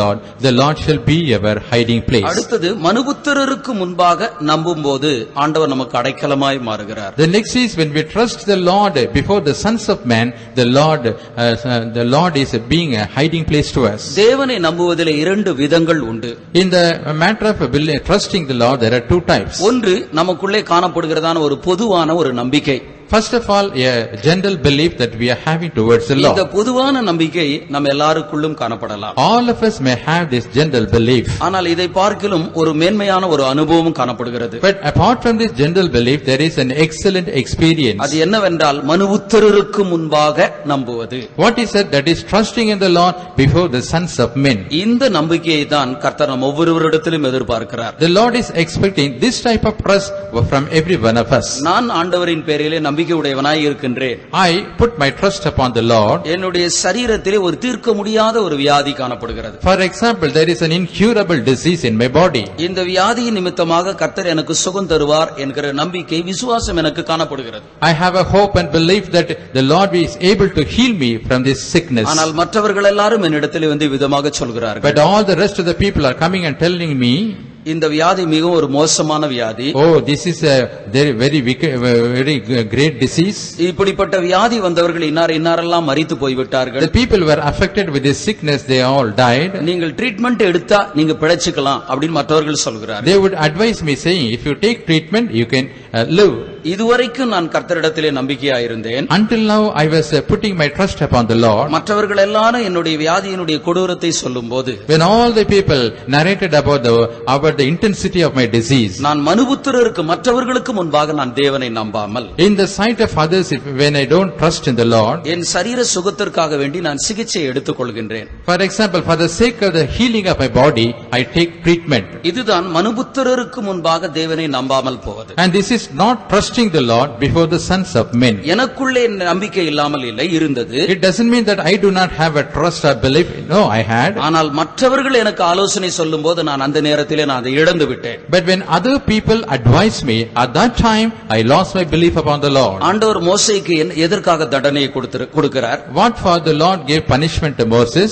Lord shall be our hiding place. அடுத்தது மனுபுத்திரருக்கு முன்பாக நம்பும்போது ஆண்டவர் நமக்கு அடைக்கலமாய் மாறுகிறார். The next is when we trust the Lord before the sons of man, the Lord is being a hiding place to us. தேவனை நம்புவதிலே இரண்டு விதங்கள் உண்டு. In the matter of trusting the Lord, there are two types. ஒன்று நமக்குள்ளே காணப்படுகிறதான ஒரு பொதுவான ஒரு நம்பிக்கை. First of all, a general belief that we are having towards the இந்த Lord. பொதுவான நம்பிக்கை நம்ம எல்லாருக்குள்ளும் காணப்படலாம். All of us may have this general belief. ஆனால் இதை பார்க்கிலும் ஒரு மேன்மையான ஒரு அனுபவம் காணப்படுகிறது. But apart from this general belief, there is an excellent experience. அது என்னவென்றால் மனு உத்தரருக்கு முன்பாக நம்புவது. What is that? That is trusting in the Lord before the sons of men. இந்த நம்பிக்கையை தான் கர்த்தர் நம் ஒவ்வொருவரிடத்திலும் எதிர்பார்க்கிறார். The Lord is expecting this type of trust from every one of us. நான் ஆண்டவரின் பேரிலே நம்பிக்கை உடையவனாய் இருக்கின்றேன். I put my trust upon the Lord. என்னுடைய சரீரத்திலே ஒரு தீர்க்க முடியாத ஒரு வியாதி காணப்படுகிறது. For example, there is an incurable disease in my body. இந்த வியாதியின் நிமித்தமாக கர்த்தர் எனக்கு சுகம் தருவார் என்கிற நம்பிக்கை விசுவாசம் எனக்கு காணப்படுகிறது. I have a hope and belief that the Lord is able to heal me from this sickness. ஆனால் மற்றவர்கள் எல்லாரும் என்னிடத்திலே வந்து விதமாக சொல்கிறார்கள். But all the rest of the people are coming and telling me, இந்த வியாதி மிகவும் ஒரு மோசமான வியாதி. oh, this is a very great disease. இப்படிப்பட்ட வியாதி வந்தவர்கள் இன்னாரெல்லாம் மரித்து போய்விட்டார்கள். The people were affected with this sickness, they all died. நீங்கள் ட்ரீட்மெண்ட் எடுத்தா நீங்க பிழைச்சுக்கலாம் அப்படின்னு மற்றவர்கள் சொல்கிறார்கள். They would advise me saying, if you take treatment, you can live. இதுவரைக்கும் நான் கர்த்தரிடத்திலே நம்பிக்கையாயிருந்தேன். Until now, I was putting my trust upon the Lord. மற்றவர்கள் எல்லாரும் என்னுடைய வியாதியினுடைய கொடூரத்தை சொல்லும்போது, When all the people narrated about the intensity of my disease, நான் மனுபுத்திரருக்கு மற்றவர்களுக்கு முன்பாக நான் தேவனை நம்பாமல், in the sight of others, when I don't trust in the Lord, என் சரீர சுகத்திற்காக வேண்டி நான் சிகிச்சை எடுத்துக் கொள்கின்றேன். for example, for the sake of the healing of my body, I take treatment. இதுதான் மனுபுத்திரருக்கு முன்பாக தேவனை நம்பாமல் போவது. And this is not trusting the Lord before the sons of men. எனக்குள்ளே நம்பிக்கை இல்லாமல் இல்லை, இருந்தது. It doesn't mean that I do not have a trust or belief. No, I had. ஆனால் மற்றவர்கள் எனக்கு ஆலோசனை சொல்லும்போது நான் அந்த நேரத்திலே நான் அதை இழந்து விட்டேன். But when other people advise me, at that time I lost my belief upon the Lord. ஆண்டவர் மோசேக்கு எதற்காக தண்டனையை கொடுக்கிறார்? What for the Lord gave punishment to Moses?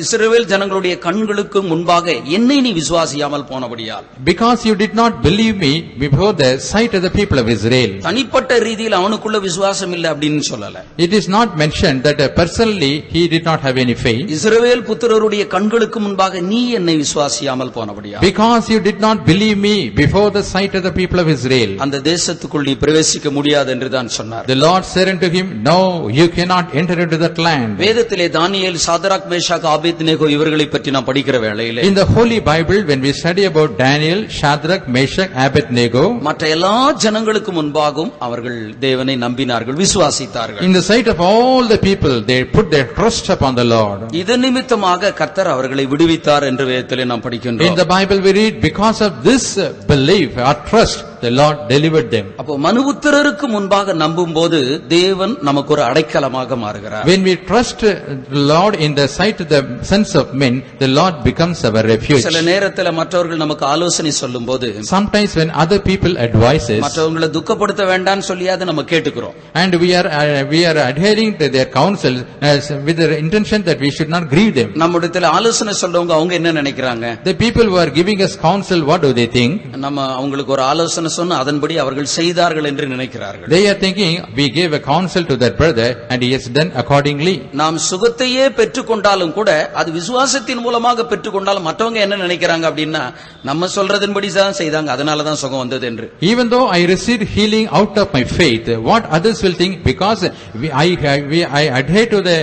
இஸ்ரவேல் ஜனங்களுடைய கண்களுக்கு முன்பாக என்னை நீ விசுவாசியாமல் போனபடியால். Because you did not believe me before the sight of the people of Israel. தனிப்பட்ட ரீதியில் அவனுக்குள்ள விசுவாசம் இல்லை அப்படின்னு சொல்லல. It is not mentioned that personally he did not have any faith. இஸ்ரவேல் புத்திரருடைய கண்களுக்கு முன்பாக நீ என்னை விசுவாசியாமல் போனபடியால். Because you did not believe me before the sight of the people of Israel. அந்த தேசத்துக்குள் நீ பிரவேசிக்க முடியாது என்று தான் சொன்னார். The Lord said unto him, no, you cannot enter into that land. வேதத்திலே தானியேல், சாதராக், மேஷாக், ஆபேத்நேகோ இவர்களை பற்றி நாம் படிக்கிற வேளையிலே, In the Holy Bible, when we study about Daniel, Shadrach, Meshach, Abednego, மற்ற எல்லா ஜனங்களுக்கு முன்பாகவும் அவர்கள் தேவனை நம்பினார்கள், விசுவாசித்தார்கள். in the sight of all the people, they put their trust upon the Lord. இது நிமித்தமாக கர்த்தர் அவர்களை விடுவித்தார் என்று வேதத்திலே நாம் In படிக்கின்றோம். the Bible we read, because of this belief or trust, the Lord delivered them. அப்போ மனுபுத்திரருக்கு முன்பாக நம்பும்போது தேவன் நமக்கு ஒரு அடைக்கலமாக மாறுகிறார். When we trust the Lord in the sight of the sons of men, the Lord becomes our refuge. சில நேரத்தில் மற்றவர்கள் நமக்கு ஆலோசனை சொல்லும்போது, Sometimes when other people advises, மற்றவங்களை துக்கப்படுத்த வேண்டாம்னு சொல்லியாவது நம்ம கேட்டுக்கிறோம். and we are adhering to their counsel with the intention that we should not grieve them. நம்மிடத்தில் ஆலோசனை சொல்றவங்க அவங்க என்ன நினைக்கிறாங்க? The people who are giving us counsel, what do they think? நம்ம அவங்களுக்கு ஒரு ஆலோசனை சொன்ன அதன்படி அவர்கள் செய்தார்கள் என்று நினைக்கிறார்கள். They are thinking, we gave a counsel to that brother and he has done accordingly. நாம் சுகத்தையே பெற்றுக்கொண்டாலும் கூட அது விசுவாசத்தின் மூலமாக பெற்றுக்கொண்டாலும் மற்றவங்க என்ன நினைக்கிறாங்க அப்படின்னா, நம்ம சொல்றதன்படி தான் செய்தாங்க, அதனால தான் சுகம் வந்தது என்று. Even though I received healing out of my faith, what others will think, because I adhere to the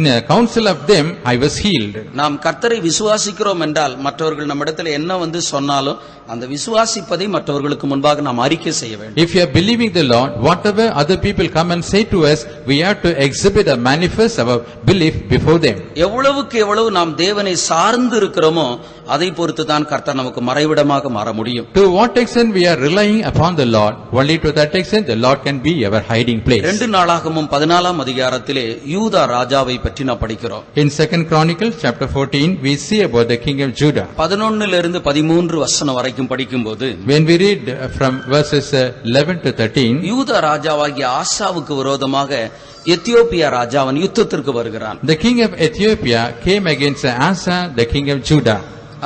in a counsel of them, I was healed. நாம் கர்த்தரை விசுவாசிக்கிறோம் என்றால் மற்றவர்கள் நம்மிடத்தில் என்ன வந்து சொன்னாலும் அந்த விசுவாசிப்பதை மற்றவர்களுக்கு முன்பாக நாம் அறிக்கை செய்ய வேண்டும். If you are believing the Lord, whatever other people come and say to us, we have to exhibit or manifest our belief before them. எவ்வளவுக்கு எவ்வளவு நாம் தேவனை சார்ந்து இருக்கிறோமோ அதை பொறுத்து தான் கர்த்தர் நமக்கு மறைவிடமாக மாற முடியும். To what extent we are relying upon the Lord, only to that extent the Lord can be our hiding place. 2 நாளாகமம் 14ஆம் அதிகாரத்திலே யூதா ராஜாவை பற்றி நாம் படிக்கிறோம். In 2 Chronicles chapter 14, we see about the king of Judah. 11 இருந்து 13 வசனம் வரைக்கும் படிக்கும்போது, When we read from verses 11 to 13, யூதா ராஜாவாகிய ஆசாவுக்கு விரோதமாக எத்தியோப்பியா ராஜாவன் யுத்தத்திற்கு வருகிறான். the king of Ethiopia came against Asa, the king of Judah.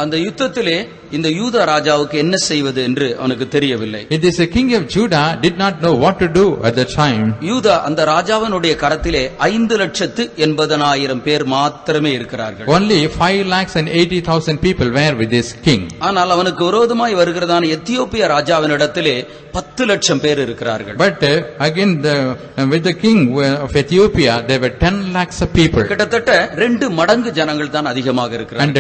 அந்த யுத்தத்திலே இந்த யூதா ராஜாவுக்கு என்ன செய்வது என்று அவனுக்கு தெரியவில்லை. It is the king of Judah did not know what to do at the time. யூதா அந்த ராஜாவினுடைய கரத்திலே 5,80,000 பேர் மாத்திரமே இருக்கிறார்கள். Only 5,80,000 people were with this king. ஆனால் அவனுக்கு விரோதமாய் வருகிறதான எத்தியோப்பியா ராஜாவினிடத்திலே 10 லட்சம் பேர் இருக்கிறார்கள். But again with the king of Ethiopia there were 10 lakhs of people. கிட்டத்தட்ட 2 மடங்கு ஜனங்கள் தான் அதிகமாக இருக்கிறார்கள். And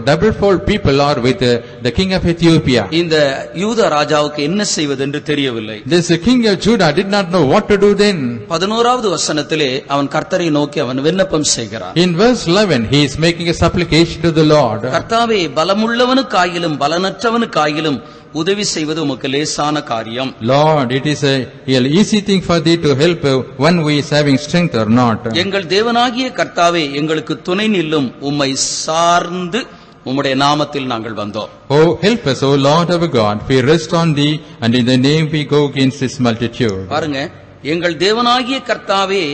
double-fold people are with the king of Ethiopia. இந்த யூதா ராஜாவுக்கு என்ன செய்வது என்று தெரியவில்லை. This king of Judah did not know what to do then. 11வது வசனத்திலே அவன் கர்த்தரை நோக்கி அவன் விண்ணப்பம் செய்கிறான். In verse 11 he is making a supplication to the Lord. கர்த்தாவே, பலமுள்ளவனுக்காயிலும் பலனற்றவனுக்காயிலும் உதவி செய்வது உமக்கு லேசான காரியம். Lord, it is a easy thing for thee to help one who is having strength or not. எங்கள் தேவனாகிய கர்த்தாவே, எங்களுக்கு துணை நில்லும், உம்மை சார்ந்து உம்முடைய நாமத்தில் நாங்கள் வந்தோம். Oh, help us, O Lord our God, we rest on thee, and in the name we go against this multitude. பாருங்க, எங்கள் தேவனாகிய கர்த்தாவே,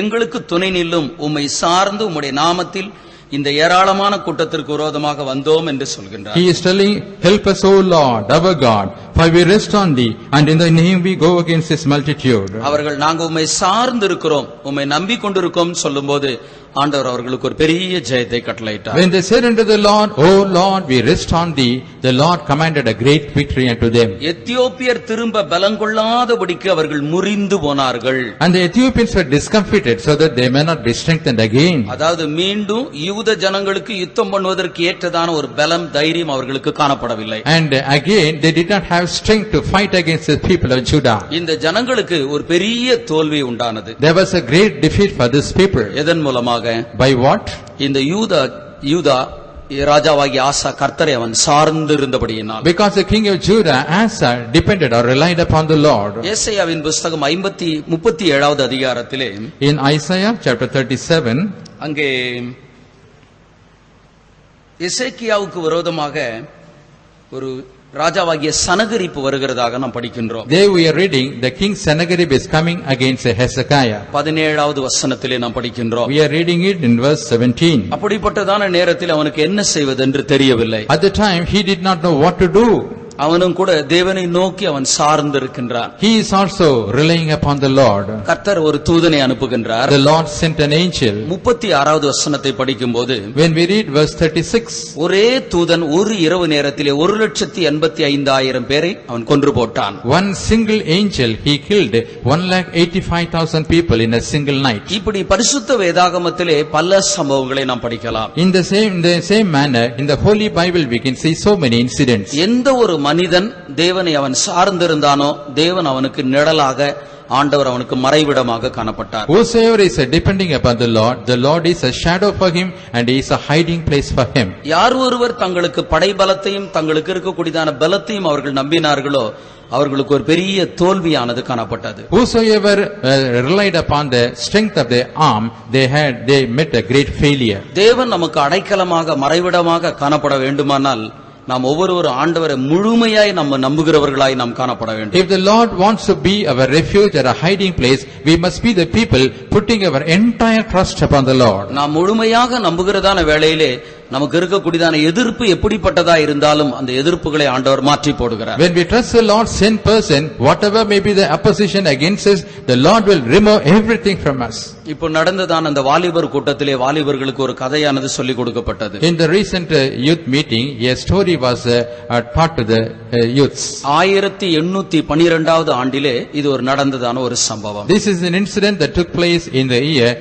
எங்களுக்கு துணை நில்லும், உம்மை சார்ந்து உம்முடைய நாமத்தில் இந்த ஏராளமான கூட்டத்திற்கு விரோதமாக வந்தோம் என்று சொல்கின்றார். He is telling, help us, O Lord our God, for we rest on thee, and in thy name we go against this multitude. அவர்கள் நாங்க உம்மை சார்ந்து இருக்கிறோம், உம்மை நம்பிக்கொண்டிருக்கோம் சொல்லும்போது ஆண்டவர் அவர்களுக்கு ஒரு பெரிய ஜெயத்தை கட்டளையிட்டார். When they said unto the Lord, O Lord, we rest on thee, the Lord commanded a great victory unto them. எத்தியோப்பியர் திரும்ப பலங்கொள்ளாதபடிக்கு அவர்கள் முறிந்து போனார்கள். And the Ethiopians were discomfited so that they may not be strengthened again. அதாவது மீண்டும் யூத ஜனங்களுக்கு யுத்தம் பண்ணுவதற்கு ஏற்றதான ஒரு பலம் தைரியம் அவர்களுக்கு காணப்படவில்லை. And again they did not have strength to fight against the people of Judah. இந்த ஜனங்களுக்கு ஒரு பெரிய தோல்வி உண்டானது. There was a great defeat for this people. எதன் மூலமாக? By what? இந்த யூதா ராஜாவாகிய ஆசா கர்த்தரை அவன் சார்ந்து இருந்தபடியினால். Because the king of Judah, Asa, depended or relied upon the Lord. ஏசாயாவின் புத்தகம் 37வது அதிகாரத்திலே In Isaiah chapter 37, அங்கே எசேக்கியாவுக்கு விரோதமாக ஒரு ராஜாவாகிய சனகரிப்பு வருகிறதாக நாம் படிக்கின்றோம். there we are reading the king Sennacherib is coming against Hezekiah. 17வது வசனத்திலே நாம் படிக்கின்றோம். We are reading it in verse 17. அப்படிப்பட்டதான நேரத்தில் அவனுக்கு என்ன செய்வது என்று தெரியவில்லை. At the time he did not know what to do. அவனும் கூட தேவனை நோக்கி அவன் சார்ந்து இருக்கின்றான். He is also relying upon the Lord. கர்த்தர் ஒரு தூதனை அனுப்புகின்றார். The Lord sent an angel. 36வது வசனத்தை படிக்கும்போது when we read verse 36, ஒரே தூதன் ஒரு இரவு நேரத்திலே 1,85,000 பேரை அவன் கொன்று போட்டான். One single angel he killed 1,85,000 people in a single night. இப்படி பரிசுத்த வேதாகமத்திலே பல சம்பவங்களை நாம் படிக்கலாம். In the same manner in the Holy Bible we can see so many incidents. எந்த ஒரு மனிதன் தேவனை அவன் சார்ந்திருந்தானோ தேவன் அவனுக்கு நிழலாக, ஆண்டவர் அவனுக்கு மறைவிடமாக காணப்பட்டார். Whosoever is depending upon the Lord is a shadow for him and he is a hiding place for him. யார் ஒருவர் தங்களுக்கு படைபலத்தையும் தங்களுக்கு இருக்கக்கூடியதான பலத்தையும் அவர்கள் நம்பினார்களோ அவர்களுக்கு ஒரு பெரிய தோல்வியானது காணப்பட்டது. Whosoever relied upon the strength of their arm, they met a great failure. தேவன் நமக்கு அடைக்கலமாக மறைவிடமாக காணப்பட வேண்டுமானால் நாம் ஒவ்வொரு ஆண்டவரை முழுமையாய் நம்ம நம்புகிறவர்களாய் நாம் காணப்பட வேண்டும். If the Lord wants to be our refuge or a hiding place, we must be the people putting our entire trust upon the Lord. நாம் முழுமையாக நம்புகிறதான வேளையிலே நமக்கு இருக்கக்கூடியதான எதிர்ப்பு எப்படிப்பட்டதா இருந்தாலும் அந்த எதிர்ப்புகளை ஆண்டவர் மாற்றி போடுகிறார். When we trust the Lord, same person, whatever may be the opposition against us, the Lord will remove everything from us. இப்போ நடந்ததான அந்த வாலிபர் கூட்டத்திலே வாலிபர்களுக்கு ஒரு கதையானது சொல்லிக் கொடுக்கப்பட்டது. In the recent youth meeting, a story was taught to the youths. 1812வது ஆண்டிலே இது ஒரு நடந்ததான ஒரு சம்பவம். This is an incident that took place in the year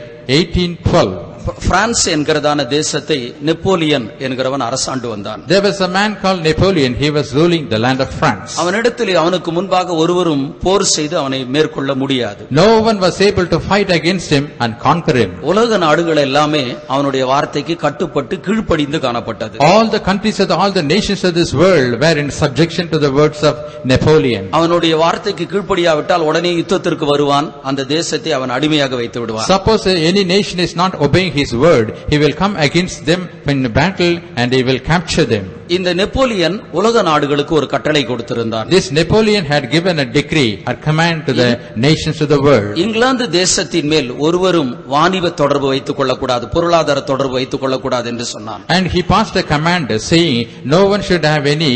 1812. France என்கிறதான தேசத்தை நெப்போலியன் என்கிறவன் அரசாண்டு வந்தான். There was a man called Napoleon. He was ruling the land of France. அவனிடத்திலே அவனுக்கு முன்பாக ஒருவரும் போர் செய்து அவனை மேற்கொள்ள முடியாது. No one was able to fight against him and conquer him. உலக நாடுகள் எல்லாமே அவனுடைய வார்த்தைக்கு கட்டுப்பட்டு கீழ்ப்படிந்து காணப்பட்டது. All the countries of all the nations of this world were in subjection to the words of Napoleon. அவனுடைய வார்த்தைக்கு கீழ்ப்படியாவிட்டால் உடனே யுத்தத்திற்கு வருவான், அந்த தேசத்தை அவன் அடிமையாக வைத்து விடுவான். Suppose any nation is not obeying his word, he will come against them in battle and he will capture them. இந்த நெப்போலியன் உலக நாடுகளுக்கு ஒரு கட்டளை கொடுத்திருந்தான். This Napoleon had given a decree or command to the nations of the world. England தேசத்தின் மேல் ஒருவரும் வாணிப தொடர்பு வைத்துக் கொள்ளக்கூடாது, பொருளாதார தொடர்பு வைத்துக் கொள்ளக்கூடாது என்று சொன்னான். And he passed a command saying no one should have any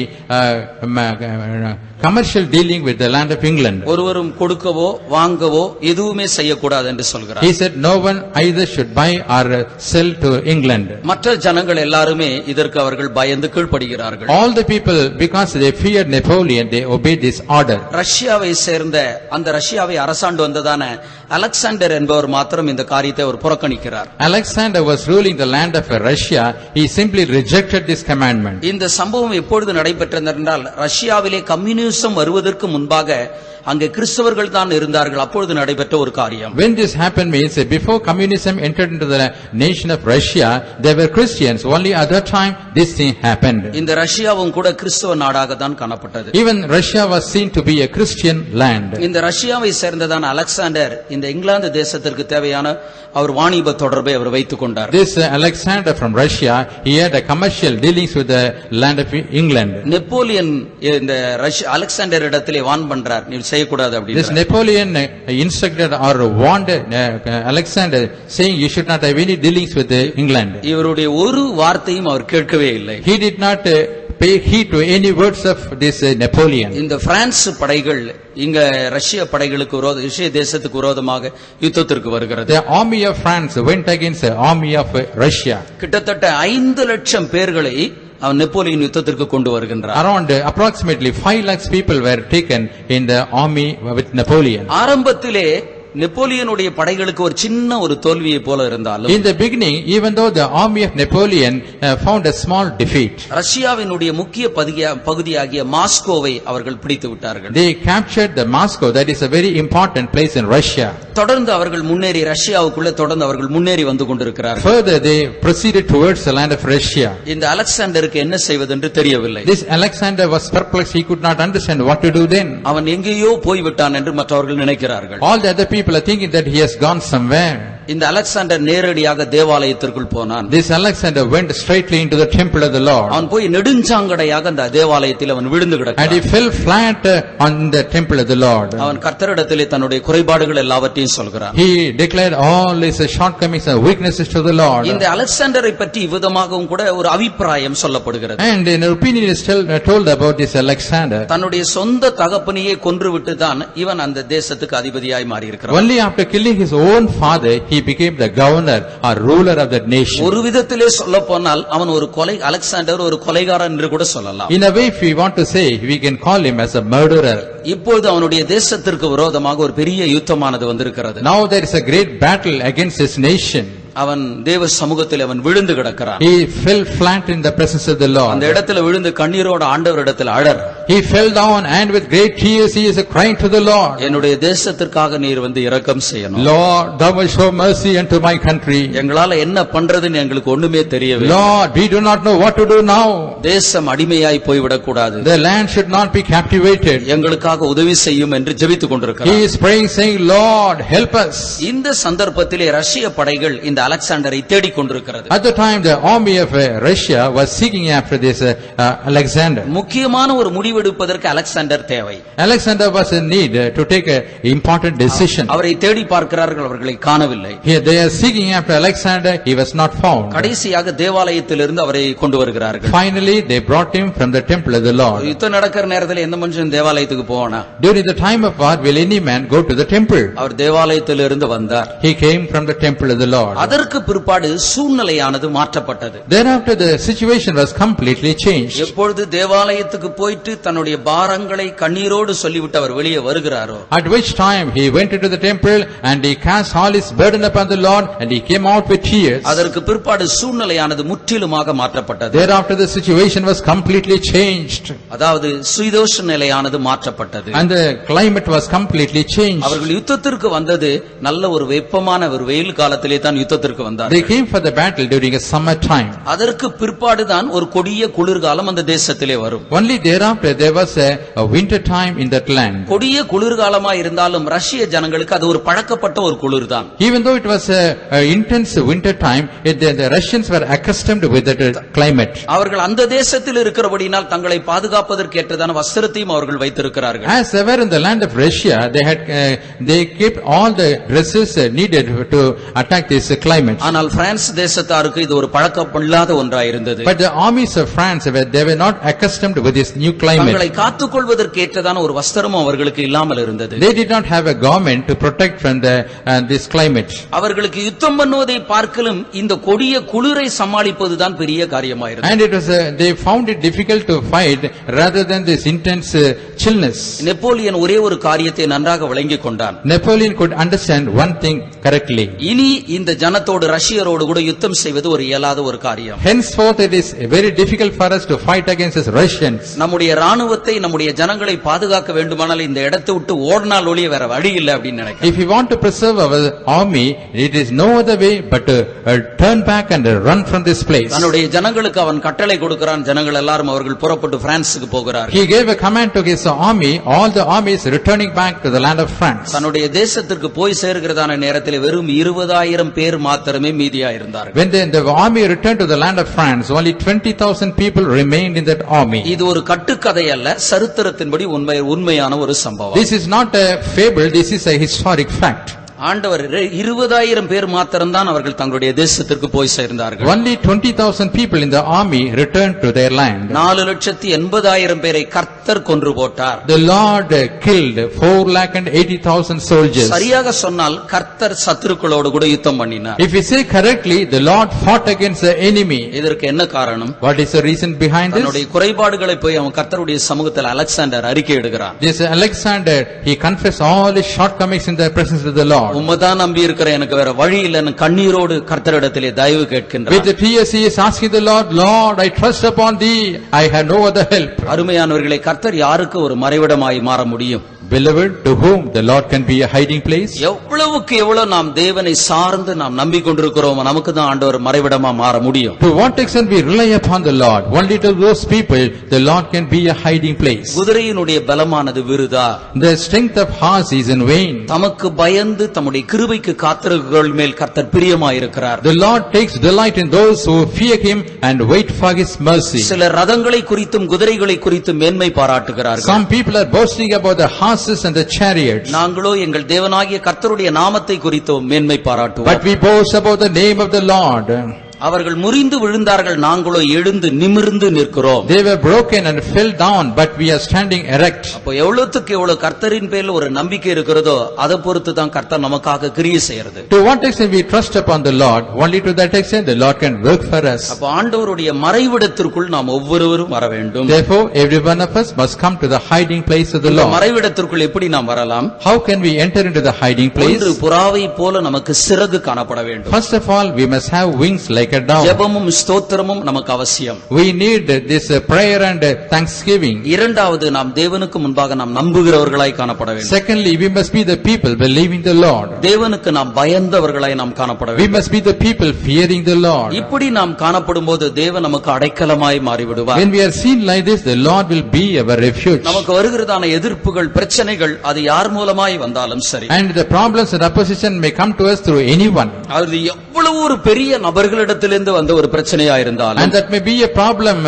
commercial dealing with the land of England. ஒருவரும் கொடுக்கவோ வாங்கவோ எதுவுமே செய்யக்கூடாது என்று சொல்கிறார். He said no one either should buy or sell to England. மற்ற ஜனங்கள் எல்லாருமே இதற்கு அவர்கள் பயந்து கீழ்ப்படுகிறார்கள். All the people, because they feared Napoleon, they obeyed this order. ரஷ்யாவை சேர்ந்த அந்த ரஷ்யாவை அரசாண்டு வந்ததான அலெக்சாண்டர் என்பவர் மாத்திரம் இந்த காரியத்தை அவர் புறக்கணிக்கிறார். Alexander was ruling the land of Russia. He simply rejected this commandment. இந்த சம்பவம் எப்பொழுது நடைபெற்றது என்றால் ரஷ்யாவிலே கம்யூனிசம் வருவதற்கு முன்பாக அங்கே கிறிஸ்தவர்கள் தான் இருந்தார்கள். அப்பொழுது நடைபெற்ற ஒரு காரியம். When this happened means before communism entered into the nation of Russia, there were Christians. Only at that time this thing happened. இந்த ரஷ்யாவும் கூட கிறிஸ்தவ நாடாக தான் காணப்பட்டது. Even Russia was seen to be a Christian land. இந்த ரஷ்யாவை சேர்ந்ததான Alexander இந்த இங்கிலாந்து தேசத்திற்கு தேவையான அவர் வாணிப தொடர்பை அவர் வைத்துக் கொண்டார். This Alexander from Russia, he had a commercial dealings with the land of England. Napoleon இந்த அலெக்சாண்டர் இடத்திலே வான் பண்றார், நீ செய்யக்கூடாது அப்படி. This Napoleon instructed or warned Alexander saying you should not have any dealings with England. இவருடைய ஒரு வார்த்தையும் அவர் கேட்கவே இல்லை. He did not pay heed to any words of this Napoleon. இந்த பிரான்ஸ் படைகள் இங்க ரஷ்ய படைகளுக்கு ரஷ்ய தேசத்துக்கு விரோதமாக யுத்தத்திற்கு வருகிறது. The army of France went against the army of Russia. கிட்டத்தட்ட 5 லட்சம் பேர்களை அவன் நெப்போலியன் யுத்தத்திற்கு கொண்டு வருகின்றார். Around approximately 5 lakhs people were taken in the army with Napoleon. ஆரம்பத்திலே நெப்போலியனுடைய படைகளுக்கு ஒரு சின்ன ஒரு தோல்வியை போல இருந்தாலும் In the beginning, even though the army of Napoleon found a small defeat, ரஷ்யாவினுடைய முக்கிய பகுதியாகிய மாஸ்கோவை அவர்கள் பிடித்து விட்டார்கள். they captured the Moscow, that is a very important place in Russia. தொடர்ந்து அவர்கள் முன்னேறி ரஷ்யாவுக்குள்ளே தொடர்ந்து அவர்கள் முன்னேறி வந்து கொண்டிருக்கிறார்கள். Further, they proceeded towards the land of Russia. இந்த அலெக்சாண்டருக்கு என்ன செய்வதென்று தெரியவில்லை. This Alexander was perplexed. He could not understand what to do then. அவன் எங்கேயோ போய்விட்டான் என்று மற்றவர்கள் நினைக்கிறார்கள். All the other people are thinking that he has gone somewhere. இந்த அலெக்சாண்டர் நேரடியாக தேவாலயத்திற்குள் போனான். This Alexander went straightly into the temple of the Lord. அவன் போய் நெடுஞ்சாங்கடையாக அந்த தேவாலயத்தில் அவன் விழுந்து And கிடக்கிறான். he fell flat on the temple of the Lord. அவன் கர்த்தரிடத்திலே தன்னுடைய குறைபாடுகள் எல்லாவற்றையும் சொல்கிறான். He declared all his shortcomings and weaknesses to the Lord. இந்த அலெக்சாண்டரை பற்றி இவ்விதமாகவும் கூட ஒரு அபிப்பிராயம் சொல்லப்படுகிறது. And an opinion is told about this Alexander. தன்னுடைய சொந்த தகப்பனையே கொன்றுவிட்டு தான் இவன் அந்த தேசத்துக்கு அதிபதியாய் மாறி இருக்கிறான். Only after killing his own father, he became the governor or ruler of that nation. ஒரு விதத்திலே சொல்லப்போனால் அவன் ஒரு அலெக்சாண்டர் ஒரு கொலைகாரன் என்று கூட சொல்லலாம். In a way, if we want to say, we can call him as a murderer. இப்பொழுது அவனுடைய தேசத்திற்கு விரோதமாக ஒரு பெரிய யுத்தமானது வந்திருக்கிறது. Now there is a great battle against his nation. அவன் தேவ சமூகத்தில் அவன் விழுந்து கிடக்கிறான். He fell flat in the presence of the Lord. அந்த இடத்துல விழுந்து கண்ணீரோட ஆண்டவரிடத்தில் அழற. He fell down and with great tears he is crying to the Lord. என்னுடைய தேசத்திற்காக நீர் வந்து இரக்கம் செய்யணும். Lord, thou will show mercy unto my country. எங்களால என்ன பண்றதுன்னு எங்களுக்கு ஒண்ணுமே தெரியவில்லை. Lord, we do not know what to do now. தேசம் அடிமையாய் போய்விடக் கூடாது. The land should not be captivated. எங்களுக்காக உதவி செய்யும் என்று ஜெபித்துக் கொண்டிருக்கிறார். He is praying saying, Lord, help us. இந்த சந்தர்ப்பத்திலே ரஷ்ய படைகள் இந்த அலெக்சாண்டரை தேடிக் கொண்டிருக்கிறது. At the time the army of Russia was seeking after this Alexander. முக்கியமான ஒரு முடிவெடுப்பதற்கு அலெக்சாண்டர் தேவை. Alexander was in need to take an important decision. அவரை தேடி பார்க்கிறார்கள், அவர்களை காணவில்லை. Here they are seeking after Alexander, he was not found. கடைசியாக தேவாலயத்திலிருந்து அவரை கொண்டு வருகிறார்கள். Finally they brought him from the temple of the Lord. யுத்தம் நடக்கிற நேரத்தில் எந்த மனுஷன் தேவாலயத்துக்கு போவானா? During the time of war, will any man go to the temple? அவர் தேவாலயத்திலிருந்து வந்தார். He came from the temple of the Lord. அதற்கு பிற்பாடு சூழ்நிலையானது மாற்றப்பட்டது. Thereafter the situation was completely changed. எப்பொழுது தேவாலயத்துக்கு போயிட்டு தன்னுடைய பாரங்களை கண்ணீரோடு சொல்லிவிட்டு அவர் வெளியே வருகிறாரோ, At which time he went into the temple and he cast all his burden upon the Lord and he came out with tears. அதற்கு பிற்பாடு சூழ்நிலையானது முற்றிலுமாக மாற்றப்பட்டது. Thereafter the situation was completely changed. அதாவது சுயதோஷ நிலையானது மாற்றப்பட்டது. And the climate was completely changed. அவர்கள் யுத்தத்திற்கு வந்தது நல்ல ஒரு வெப்பமான ஒரு வெயில் காலத்திலே தான் யுத்தத்திற்கு வந்தார். They came for the battle during a summer time. அதற்கு பிற்பாடுதான் ஒரு கொடிய குளிர்காலம் அந்த தேசத்திலே வரும். Only thereafter there was a winter time in that land. கொடிய குளிர்காலமா இருந்தாலும் ரஷ்ய ஜனங்களுக்கு அது ஒரு பழக்கப்பட்ட ஒரு குளிர்தான். Even though it was a intense winter time, the Russians were accustomed with that climate. அவர்கள் அந்த தேசத்தில் இருக்கிறபடியால் தங்களை பாதுகாப்பதற்கு ஏற்றதான வஸ்திரத்தையும் அவர்கள் வைத்திருக்கிறார்கள். As they were in the land of Russia, they kept all the dresses needed to attack this climate. ஆனால் France தேசத்தாருக்கு இது ஒரு பழக்கமில்லாத ஒன்றாயிருந்தது. But the armies of France, they were not accustomed with this new climate. தங்களை காத்துக்கொள்வதற்கு ஏற்றதான ஒரு வஸ்திரமும் அவர்களுக்கு இல்லாமல் இருந்தது. They did not have a garment to protect from this climate. அவர்களுக்கு யுத்தம் பண்ணுவதை பார்க்கலும் இந்த கொடிய குளிரை சமாளிப்பதுதான் பெரிய காரியமாயிருந்தது. And it was they found it difficult to fight rather than this intense chillness. Napoleon ஒரே ஒரு காரியத்தை நன்றாக விளங்கிக் கொண்டான். Napoleon could understand one thing correctly. இனி இந்த ஜனத்தோடு ரஷ்யரோடு கூட யுத்தம் செய்வது ஒரு இயலாத ஒரு காரியம். Henceforth it is very difficult for us to fight against the Russians. நம்முடைய ராணுவத்தை நம்முடைய ஜனங்களை பாதுகாக்க வேண்டுமானால் இந்த இடத்தை விட்டு ஓடினால் ஒழிய வேற வழி இல்லை அப்படின்னு நினைக்கிறேன். If we want to preserve our army, it is no other way but to turn back and run from this place. தன்னுடைய ஜனங்களுக்கு அவன் கட்டளை கொடுக்கிறான். ஜனங்கள் எல்லாரும் அவர்கள் புறப்பட்டு பிரான்சுக்கு போகிறார்கள். He gave a command to his army, all the armies returning back to the land of France. தன்னுடைய தேசத்திற்கு போய் சேர்கிறதான நேரத்தில் வெறும் 20,000 பேர் மாத்திரமே மீதியா இருந்தார்கள். When the army returned to the land of France, only 20,000 people remained in that army. இது ஒரு கட்டுக்கதை அல்ல, சரித்திரத்தின்படி உண்மையான ஒரு சம்பவம். This is not a fable, this is a historic fact. ஆண்டவர் 20,000 பேர் மாத்திரம்தான் அவர்கள் தங்களுடைய தேசத்திற்கு போய் சேர்ந்தார்கள். Only 20,000 people in the army returned to their land. 4,80,000 பேரை கர்த்தர் கொன்று போட்டார். The Lord killed 4,80,000 soldiers. சரியாக சொன்னால் கர்த்தர் சத்துருக்களோடு கூட யுத்தம் பண்ணினார். If we say correctly, the Lord fought against the enemy. இதற்கு என்ன காரணம்? What is the reason behind this? தன்னுடைய குறைபாடுகளை போய் அவன் கர்த்தருடைய சமூகத்தில் அலெக்சாண்டர் அறிக்கை எடுக்கிறான். This Alexander, he confessed all his shortcomings in the presence of the Lord. உம்மதான் நம்பி இருக்கிற எனக்கு வேற வழி இல்லைன்னு கண்ணீரோடு கர்த்தரிடத்திலே தயவு கேட்கின்றார். With the tears he is asking the Lord, Lord, I trust upon thee, I have no other help. அருமையானவர்களே, கர்த்தர் யாருக்கு ஒரு மறைவிடமாய் மாற முடியும்? Beloved, to whom the Lord can be a hiding place? எவ்வளவுக்கு எவ்வளவு நாம் தேவனை சார்ந்து நாம் நம்பிக்கொண்டிருக்கிறோம், நமக்கு தான் ஆண்டவர் மறைவிடமா மாற முடியும். To what extent we rely upon the Lord, only to those people the Lord can be a hiding place. குதிரையினுடைய பலமானது விருதா, The strength of horse is in vain. தமக்கு பயந்து தம்முடைய கிருபைக்கு காத்திருக்கிறவர்கள் மேல் கர்த்தர் பிரியமாயிருக்கிறார். The Lord takes delight in those who fear him and wait for his mercy. சில ரதங்களை குறித்தும் குதிரைகளை குறித்தும் மேன்மை பாராட்டுகிறார்கள். Some people are boasting about the horses and the chariots. நாங்களோ எங்கள் தேவனாகிய கர்த்தருடைய நாமத்தை குறித்து மேன்மை பாராட்டுவோம். But we boast about the name of the Lord. அவர்கள் முறிந்து விழுந்தார்கள், நாங்களோ எழுந்து நிமிர்ந்து நிற்கிறோம். They were broken and fell down, but we are standing erect. அப்போ எவ்வளவுக்கு எவ்வளவு கர்த்தரின் பேரில் ஒரு நம்பிக்கை இருக்கிறதோ அதை பொறுத்து தான் கர்த்தர் நமக்காக கிரியை செய்யறது. To what extent we trust upon the Lord, only to that extent the Lord can work for us. அப்போ ஆண்டவருடைய மறைவிடத்திற்குள் நாம் ஒவ்வொருவரும் வர வேண்டும். Therefore every one of us must come to the hiding place of the இந்த Lord. மறைவிடத்திற்குள் எப்படி நாம் வரலாம்? How can we enter into the hiding place? ஒன்று, புறாவை போல நமக்கு சிறகு காணப்பட வேண்டும். First of all, we must have wings like a dove. ஜெபமும் ஸ்தோத்திரமும் நமக்கு அவசியம். We need this prayer and thanksgiving. இரண்டாவது, நாம் தேவனுக்கு முன்பாக நாம் நம்புகிறவர்களாய் காணப்பட வேண்டும். Secondly, we must be the people believing the Lord. தேவனுக்கு நாம் பயந்தவர்களாய் நாம் காணப்பட We வேண்டும். must be the people fearing the Lord. இப்படி நாம் காணப்படும்போது தேவன் நமக்கு அடைக்கலமாய் மாறிவிடுவார். When we are seen like this, the Lord will be our refuge. நமக்கு வருகிறதான எதிர்ப்புகள், பிரச்சனைகள், அது யார் மூலமாய் வந்தாலும் சரி, And the problems and opposition may come to us through anyone. அது எவ்வளவு ஒரு பெரிய நபர்களிடத்திலிருந்து வந்த ஒரு பிரச்சனையா இருந்தாலும், And that may be a problem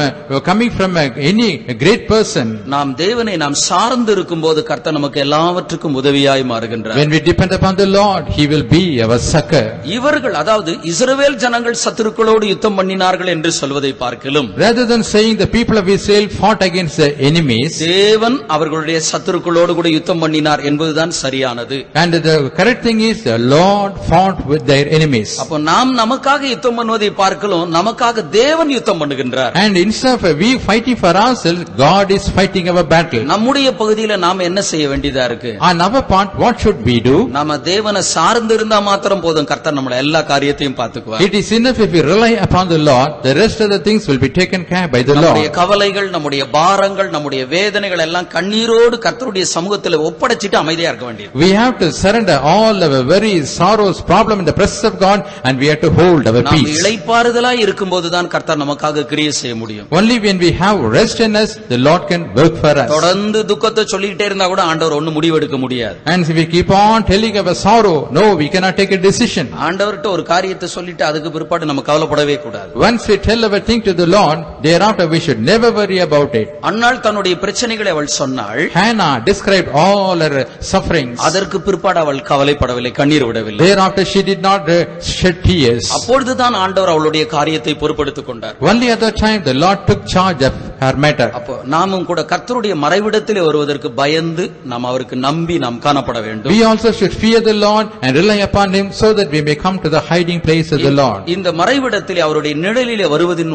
coming from any great person. நாம் தேவனை நாம் சார்ந்து இருக்கும்போது கர்த்தர் நமக்கு எல்லாவற்றுக்கும் உதவியாய் மாறுகின்றார். When we depend upon the Lord, He will be our succor. இவர்கள், அதாவது இஸ்ரவேல் ஜனங்கள் சத்துருக்களோடு யுத்தம் பண்ணினார்கள் என்று சொல்வதை பார்க்கிலும், Rather than saying the people of Israel fought against the enemies, தேவன் அவர்களுடைய சத்துருக்களோடு கூட யுத்தம் பண்ணினார் என்பதுதான் சரியானது. and the correct thing is the Lord fought with their enemies. அப்போ நாம் நமக்காக யுத்தம் பண்ணுவதை பார்க்கலாம், நமக்காக தேவன் யுத்தம் பண்ணுகின்றார். And instead of we fighting for ourselves, God is fighting our battle. நம்முடைய பகுதியில நாம் என்ன செய்ய வேண்டியதா இருக்கு? On our part, what should we do? நாம தேவனை சார்ந்து இருந்தா மாத்திரம் போதும், கர்த்தர் நம்மள எல்லா காரியத்தையும் பார்த்துக்குவார். It is enough if we rely upon the Lord, the rest of the things will be taken care by the நம்முடைய Lord. கவலைகள், நம்முடைய பாரங்கள், நம்முடைய வேதனைகள் எல்லாம் கண்ணீரோடு கர்த்தருடைய சமூகத்தில் ஒப்படைச்சிட்டு அமைதியா இருக்க வேண்டியது. We have to surrender all our worries, sorrows, problem in the presence of God, and we have to hold our நாம் peace. இளைப்பாறுதலாய் இருக்கும்போதுதான் கர்த்தர் நமக்காக கிரியை செய்ய முடியும். Only when we have rest in us, the Lord can work for us. தொடர்ந்து துக்கத்தை சொல்லிட்டே இருந்தா கூட ஆண்டவர் ஒண்ணும் முடிவெடுக்க முடியாது. And if we keep on telling our sorrow, no, we cannot take a decision. ஆண்டவர்கிட்ட ஒரு காரியத்தை சொல்லிட்டு அதுக்கு பிற்பாடு நம்ம கவலைப்படவே கூடாது. Once we tell our thing to the Lord, thereafter we should never worry about it. அன்னாள் தன்னுடைய பிரச்சனைகளை அவள் சொன்னாள். Hannah described all her sufferings. அதற்கு பிற்பாடு அவள் கவலைப்படவில்லை, கண்ணீர் விடவில்லை. Thereafter she did not shed tears. அப்பொழுதுதான் ஆண்டவர் அவளுடைய காரியத்தை பொறுப்பெடுத்துக் கொண்டார். Only at that time the Lord took charge of her matter. அப்போ நாமும் கூட கர்த்தருடைய மறைவிடத்திலே வருவதற்கு பயந்து நாம் அவருக்கு நம்பி நாம் காணப்பட வேண்டும். We also should fear the Lord and rely upon Him so that we may come to the hiding place of the Lord. இந்த மறைவிடத்திலே அவருடைய நிழலிலே வருவதின்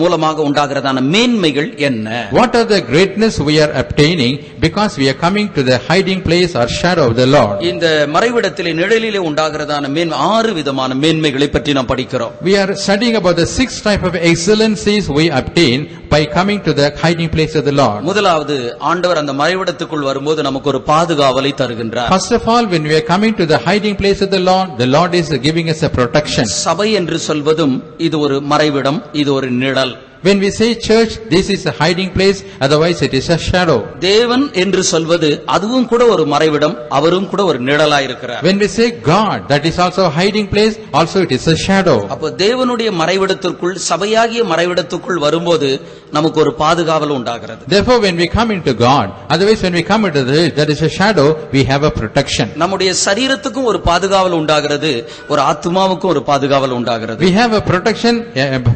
மூலமாக உண்டாகிறதான மேன்மைகள் என்ன? What are the greatness we are obtaining because we are coming to the hiding place or shadow of the Lord? இந்த மறைவிடத்திலே நிழலிலே உண்டாகிறதான 6 விதமான மேன்மைகளை பற்றி நாம் படிக்கிறோம். We are studying about the 6 type of excellencies we obtain by coming to the hiding place of the Lord. முதலாவது, ஆண்டவர் அந்த மறைவிடத்துக்குள் வரும்போது நமக்கு ஒரு பாதுகாவலை தருகின்றார். First of all, when we are coming to the hiding place of the Lord is giving us a protection. சபை என்று சொல்வதும் இது ஒரு மறைவிடம், இது ஒரு நிழல். When we say church, this is a hiding place, otherwise it is a shadow. தேவன் என்று சொல்வது அதுவும் கூட ஒரு மறைவிடம், அவரும் கூட ஒரு நிழலாய் இருக்கிறார். When we say God, that is also a hiding place, also it is a shadow. அப்போ தேவனுடைய மறைவிடத்திற்குள், சபையாகிய மறைவிடத்துக்குள் வரும்போது நமக்கு ஒரு பாதுகாவல் உண்டாகிறது. Therefore, when we come into God, otherwise when we come into that is a shadow, we have a protection. நம்முடைய சரீரத்துக்கும் ஒரு பாதுகாவல் உண்டாகிறது, ஒரு ஆத்மாவுக்கும் ஒரு பாதுகாவல் உண்டாகிறது. We have a protection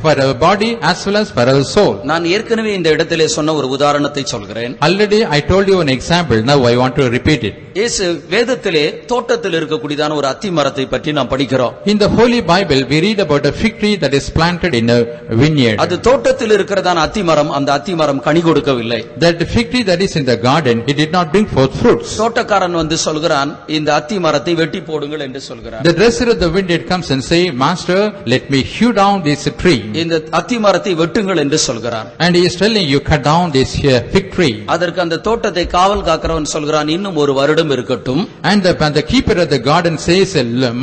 for our body as well as for our soul. நான் ஏற்கனவே இந்த இடத்திலே சொன்ன ஒரு உதாரணத்தை சொல்கிறேன். Already I told you an example, now I want to repeat it. இயேசு வேதத்திலே தோட்டத்தில் இருக்கக்கூடியதான ஒரு அத்தி மரத்தை பற்றி நாம் படிக்கிறோம். In the Holy Bible, we read about a fig tree that is planted in a vineyard. அது தோட்டத்தில் இருக்கிறதான அத்தி மரம், அந்த அத்தி மரம் கனி கொடுக்கவில்லை. That fig tree that is in the garden, it did not bring forth fruits. தோட்டக்காரன் வந்து சொல்கிறான், இந்த அத்தி மரத்தை வெட்டி போடுங்கள் என்று சொல்கிறான். The dresser of the vineyard comes and say, Master, let me hew down this tree. இந்த அத்தி மரத்தை வெட்டுங்கள் என்று சொல்கிறான். And he is telling you, cut down this fig tree. அதற்கு அந்த தோட்டத்தை காவல் காக்கிறவன் சொல்கிறான், இன்னும் ஒரு வருடம் இருக்கட்டும். And the keeper of the garden says,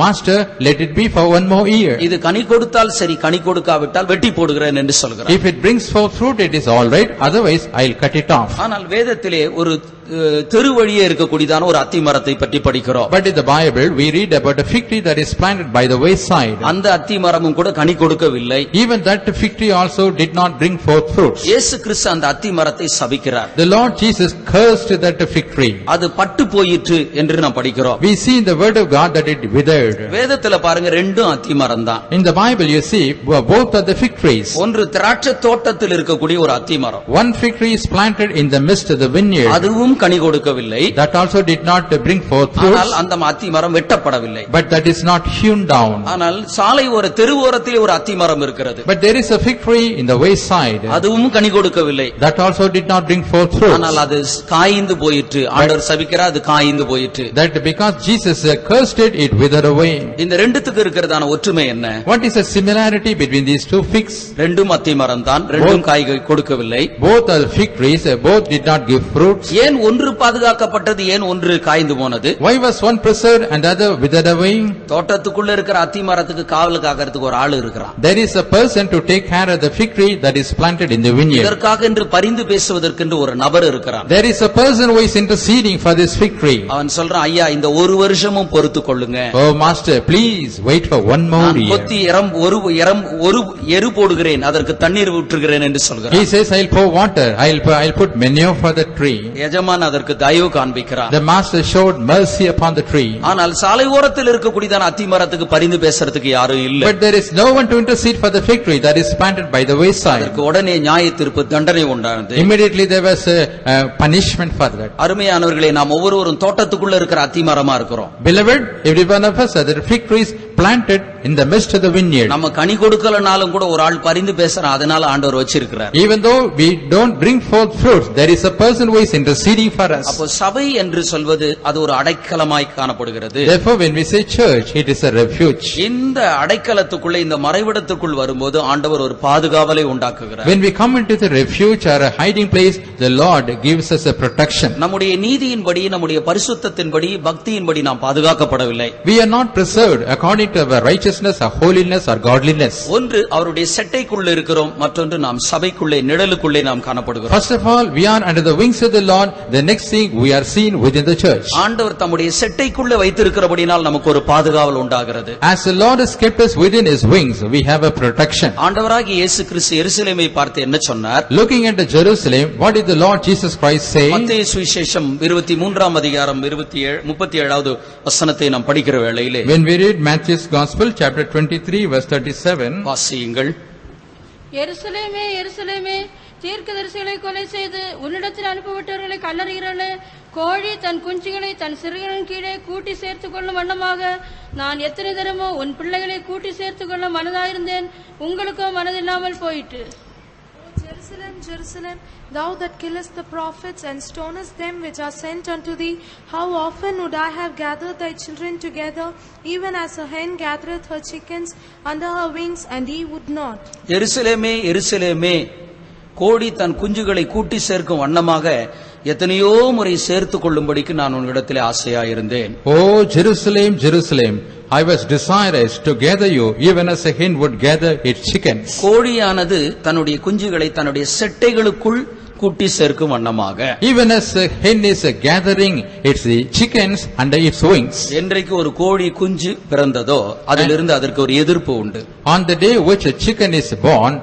Master, let it be for one more year. இது கனி கொடுத்தால் சரி, கனி கொடுக்காவிட்டால் வெட்டி போடுகிறேன் என்று சொல்கிறான். If it brings forth fruit, it is all right, otherwise I'll cut it off. ஆனால் வேதத்திலே ஒரு தெருவழியே இருக்கக்கூடியதான ஒரு அத்தி மரத்தை பற்றி படிக்கிறோம். But in the Bible, we read about a fig tree that is planted by the wayside. அந்த அத்தி மரமும் கூட கனி கொடுக்கவில்லை. Even that fig tree also did not bring forth fruits. இயேசு கிறிஸ்து அந்த அத்தி மரத்தை சபிக்கிறார். The Lord Jesus cursed that fig tree. அது பட்டு போயிற்று என்று நாம் படிக்கிறோம். We see in the word of God that it withered. வேதத்துல பாருங்க, ரெண்டும் அத்தி மரம் தான். In the Bible you see both are the fig trees. ஒன்று திராட்சை தோட்டத்தில் இருக்கக்கூடிய ஒரு அத்தி மரம். One fig tree is planted in the midst of the vineyard. அதுவும் கனி கொடுக்கவில்லை. That also did not bring forth fruits. ஆனால் அந்த அத்தி மரம் வெட்டப்படவில்லை. But that is not hewn down. ஆனால் சாலை ஒரு தெருவோரத்தில் ஒரு அத்தி மரம் இருக்கிறது. But there is a fig tree in the wayside. அதுவும் கனி கொடுக்கவில்லை. That also did not bring forth fruits. ஆனால் அது காய்ந்து போயிற்று. ஆண்டவர் சபிக்கிறார், அது காய்ந்து போயிற்று. That because Jesus cursed it, it withered away. இந்த ரெண்டுத்துக்கு இருக்கிறதான ஒற்றுமை என்ன? What is the similarity between these two figs? ரெண்டும் அத்தி மரம் தான், ரெண்டும் காய் கொடுக்கவில்லை. Both are fig trees, both did not give fruits. ஏன் ஒன்று பாதுகாக்கப்பட்டது, ஏன் ஒன்று காய்ந்து போனது? Why was one preserved and the other withered away? தோட்டத்துக்குள்ள இருக்கிற அத்தி மரத்துக்கு காவல் காக்கிறதுக்கு ஒரு ஆள் இருக்கிறான். There is a person to take care of the fig tree that is planted in the vineyard. இதற்காக என்று பரிந்து பேசுவதற்கு ஒரு நபர் இருக்கிறான். There is a person who is interceding for this fig tree. அவன் சொல்றான், ஐயா இந்த ஒரு வருஷமும் பொறுத்து கொள்ளுங்க. Oh master, please wait for one more year. கொத்தி ஒரு எரு போடுகிறேன், அதற்கு தண்ணீர் ஊற்றுகிறேன் என்று சொல்கிறான். He says, I'll pour water, I'll put manure for the tree. எஜமான் அதற்கு தயவு காண்பிக்கிறான். The master showed mercy upon the tree. ஆனால் சாலை ஓரத்தில் இருக்கக்கூடியதான அத்தி மரத்துக்கு பரிந்து பேசுறதுக்கு யாரும் இல்லை. But there is no one to intercede for the fig tree that is planted by the wayside. அதற்கு உடனே நியாய தீர்ப்பு, தண்டனை உண்டானது. Immediately there was a punishment for that. அருமையானவர்களே, நாம் ஒவ்வொருவரும் தோட்டத்துக்குள்ள இருக்கிற அத்தி மரமா இருக்கிறோம். Beloved, every one of us are the fig trees planted in the midst of the vineyard. நம்ம கனி கொடுக்கலனாலும் கூட ஒரு ஆள் பரிந்து பேசுறான், அதனால ஆண்டவர் வச்சிருக்கிறார். Even though we don't bring forth fruits, there is a person who is interceding for us. அப்போ சபை என்று சொல்வது அது ஒரு அடைக்கலமாய் காணப்படுகிறது. Therefore when we say church, it is a refuge. இந்த அடைக்கலத்துக்குள்ள, இந்த மறைவிடத்துக்குள் வரும்போது ஆண்டவர் ஒரு பாதுகாவலை உண்டாக்குகிறார். When we come into the refuge or a hiding place, the Lord gives us a protection. நம்முடைய நீதியின்படி, நம்முடைய பரிசுத்தத்தின்படி, பக்தியின்படி நாம் பாதுகாக்கப்படவில்லை. We are not preserved according point of righteousness or holiness or godliness. ஒன்று அவருடைய செட்டைக்குள்ளே இருக்கிறோம், மற்றொன்று நாம் சபைக்குள்ளே நிழலுக்குள்ளே நாம் காணப்படுகிறோம். First of all, we are under the wings of the Lord. The next thing, we are seen within the church. ஆண்டவர் தம்முடைய செட்டைக்குள்ளே வைத்திருக்கிறபடியால் நமக்கு ஒரு பாதுகாவல் உண்டாகிறது. As the Lord has kept us within His wings, we have a protection. ஆண்டவராகிய இயேசு கிறிஸ்து எருசலேமை பார்த்து என்ன சொன்னார்? Looking at the Jerusalem, what did the Lord Jesus Christ say? மத்தேயு சுவிசேஷம் 23ஆம் அதிகாரம் 37வது வசனத்தை நாம் படிக்கிற வேளையிலே, When we read Matthew's Gospel, chapter 23, verse 37, வாசியுங்கள். எருசலேமே எருசலேமே, தீர்க்கதரிசிகளை கொலை செய்து உன்னிடத்தில் அனுப்பப்பட்டவர்களை கல்லறுகிறவளே, கோழி தன் குஞ்சுகளை தன் சிறுகளின் கீழே கூட்டி சேர்த்துக் கொள்ளும் வண்ணமாக நான் எத்தனை தரமோ உன் பிள்ளைகளை கூட்டி சேர்த்துக் கொள்ள மனதாயிருந்தேன், உங்களுக்கோ மனதில்லாமல் போயிட்டு. Jerusalem, Jerusalem, thou that killest the prophets and stonest them which are sent unto thee, how often would I have gathered thy children together, even as a hen gathereth her chickens under her wings, and ye would not. எருசலேமே எருசலேமே, கோழி தன் குஞ்சுகளை கூட்டி சேர்க்கும் வண்ணமாக எத்தனையோ முறை சேர்த்துக் கொள்ளும்படிக்கு நான் உன்னிடத்திலே ஆசையாயிருந்தேன். Oh Jerusalem, Jerusalem, I was desirous to gather you, even as a hen would gather its chickens. கோழியானது தன்னுடைய குஞ்சுகளை தன்னுடைய செட்டைகளுக்குள் கூட்டி சேர்க்கும் வண்ணமாக, Even as a hen is gathering its chickens under its wings. என்றைக்கு ஒரு கோழி குஞ்சு பிறந்ததோ அதிலிருந்து அதற்கு ஒரு எதிர்ப்பு உண்டு. On the day which a chicken is born,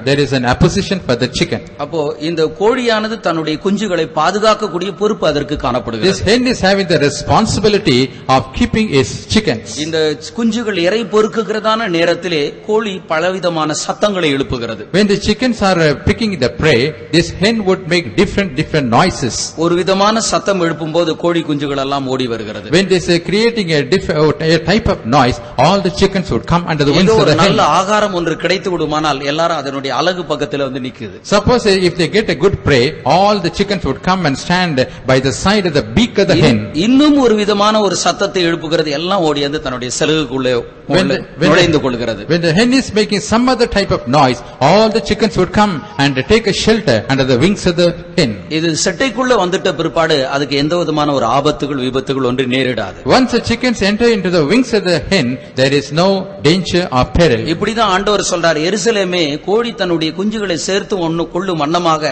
there is an opposition for the chicken. அப்போ இந்த கோழியானது தன்னுடைய குஞ்சுகளை பாதுகாக்கக்கூடிய பொறுப்பு அதற்கு This காணப்படுகிறது. hen is having the responsibility of keeping its chickens. இந்த குஞ்சுகள் இறை பொறுக்குகிறதான நேரத்திலே கோழி பலவிதமான சத்தங்களை எழுப்புகிறது. When the chickens are picking the prey, this hen would make different noises. ஒரு விதமான சத்தம் எழுப்பும்போது கோழி குஞ்சுகள் எல்லாம் ஓடி வருகிறது. When they say creating a type of noise, all the chickens would come under the wings ஏதோ of ஒரு the hen. நல்ல ஆகாரம் ஒன்று கிடைத்து விடுமானால் எல்லாரும் அதனுடைய அழகு பக்கத்துல வந்து நிக்குது. Suppose if they get a good prey, all the chickens would come and stand by the side of the beak of the hen. இன்னும் ஒரு விதமான ஒரு சத்தத்தை எழுப்புகிறது, எல்லாம் ஓடி வந்து தன்னுடைய செலகுக்குள்ளே நுழைந்து கொள்கிறது. When the hen is making some other type of noise, all the chickens would come and take a shelter under the wings of the hen. இது செட்டைக்குள்ள வந்துட்ட பிற்பாடு அதுக்கு எந்த விதமான ஒரு ஆபத்துகள் விபத்துகள் ஒன்று நேரிடாது. Once the chickens enter into the wings of the hen, there is no danger or peril. இப்படிதான் ஆண்டவர் சொல்றார், எருசலேமே கோழி தன்னுடைய குஞ்சுகளை சேர்த்து ஒன்னு கொள்ளும் வண்ணமாக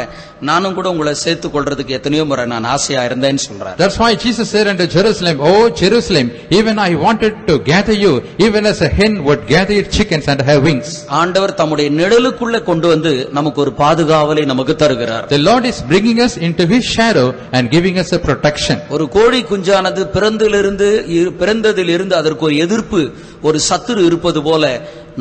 நானும் கூட உங்களை சேர்த்துக் கொள்றதுக்கு எத்தனையோ முறை நான் ஆசையா இருந்தேன்னு சொல்றார். That's why Jesus said unto Jerusalem, Oh Jerusalem, even I wanted to gather you, even as a hen would gather its chickens under her wings. ஆண்டவர் தம்முடைய நிழலுக்குள்ள கொண்டு வந்து நமக்கு ஒரு பாதுகாவலை நமக்கு தருகிறார். The Lord is bringing us into His shadow and giving us a protection. ஒரு கோழி குஞ்சானது பிறந்ததிலிருந்து அதற்கு ஒரு எதிர்ப்பு, ஒரு சத்துரு இருப்பது போல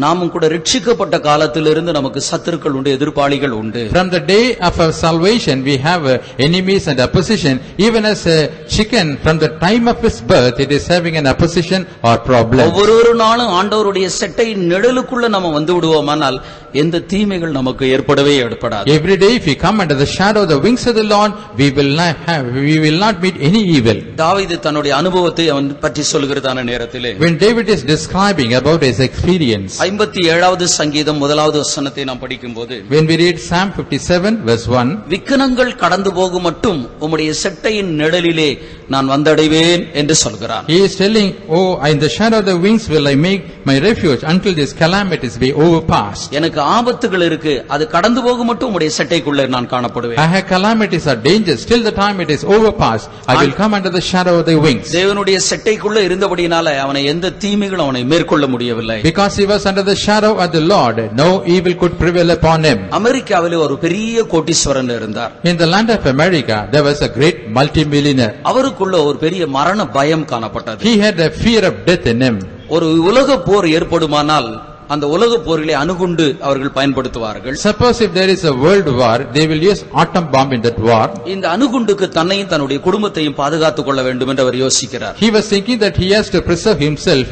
நாமும் கூட ரட்சிக்கப்பட்ட காலத்திலிருந்து நமக்கு சத்துருக்கள் உண்டு, எதிர்ப்பாளிகள் உண்டு. From the day of our salvation we have enemies and opposition. Even as a chicken from the time of its birth, it is having an opposition or problem. ஒவ்வொரு நாளும் ஆண்டவருடைய செட்டை நிழலுக்குள்ள நம்ம வந்து விடுவோமானால் எந்த தீமைகள் நமக்கு ஏற்படாது. Every day if we come under the shadow of the wings of the Lord, we will not meet any evil. தாவீது தன்னுடைய அனுபவத்தை அவன் பற்றி சொல்கிறதான நேரத்திலே, When David is describing about his experience, 57வது சங்கீதம் 1வது வசனத்தை நாம் படிக்கும்போது, when we read Psalm 57 verse 1, விக்கினங்கள் கடந்து போகும் மட்டும் உம்முடைய செட்டையின் நிழலிலே நான் வந்தடைவேன் என்று சொல்கிறான். he is telling, Oh, in the shadow of the wings will I make my refuge until these calamities be overpassed. எனக்கு ஆபத்துகள் இருக்கு, அது கடந்து போகும் மட்டும் உம்முடைய செட்டைக்குள்ளே நான் காணப்படுவேன். I have calamities or dangers till the time it is overpassed, I will come under the shadow of the wings. தேவனுடைய செட்டைக்குள்ள இருந்தபடியினால அவனை எந்த தீமைகளும் அவனை மேற்கொள்ள முடியவில்லை. Because he was under the shadow of the Lord, no evil could prevail upon him. அமெரிக்காவிலே ஒரு பெரிய கோடீஸ்வரன் இருந்தார். In the land of America, there was a great multimillionaire. அவருக்குள்ள ஒரு பெரிய மரண பயம் காணப்பட்டது. He had a fear of death in him. ஒரு உலக போர் ஏற்படுமானால் அந்த உலக போரிலே அணுகுண்டு அவர்கள் பயன்படுத்துவார்கள். Suppose if there is a world war, they will use atom bomb in that war. இந்த அணுகுண்டுக்கு தன்னையும் தன்னுடைய குடும்பத்தையும் பாதுகாத்துக் கொள்ள வேண்டும் என்று அவர் யோசிக்கிறார். He was thinking that he has to preserve himself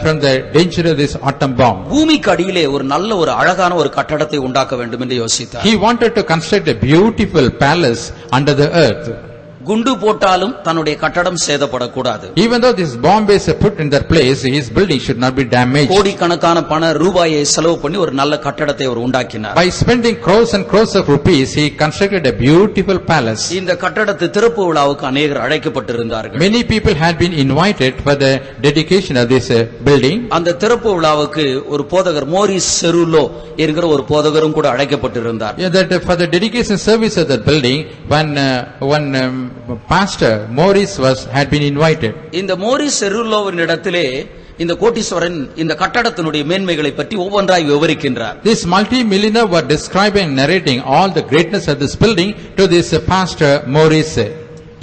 from the danger of this atom bomb. பூமிக்கு அடியிலே ஒரு நல்ல ஒரு அழகான ஒரு கட்டடத்தை உண்டாக்க வேண்டும் என்று யோசித்தார். He wanted to construct a beautiful palace under the earth. குண்டு போட்டாலும் தன்னுடைய கட்டடம் சேதப்படக்கூடாது. Even though this bomb is put in their place, his building should not be damaged. கோடிக்கணக்கான பண ரூபாயை செலவு பண்ணி ஒரு நல்ல கட்டடத்தை அவர் உண்டாக்கினார். By spending crores and crores of rupees, he constructed a beautiful palace. இந்த கட்டடத்து திறப்பு விழாவுக்கு அநேகர் அழைக்கப்பட்டிருந்தார்கள். Many people had been invited for the dedication of this building. அந்த திறப்பு விழாவுக்கு ஒரு போதகர் மோரிஸ் செருலோ என்கிற ஒரு போதகரும் கூட அழைக்கப்பட்டிருந்தார். Yeah, that for the dedication service of that building, one pastor Morris had been invited. இந்த மோரிஸ் செருலோவின் இடத்திலே இந்த கோட்டீஸ்வரன் இந்த கட்டடத்தினுடைய மேன்மைகளை பற்றி ஒவ்வொன்றாய் விவரிக்கின்றார். This multi-millionaire were describing, narrating all the greatness of this building to this pastor Morris.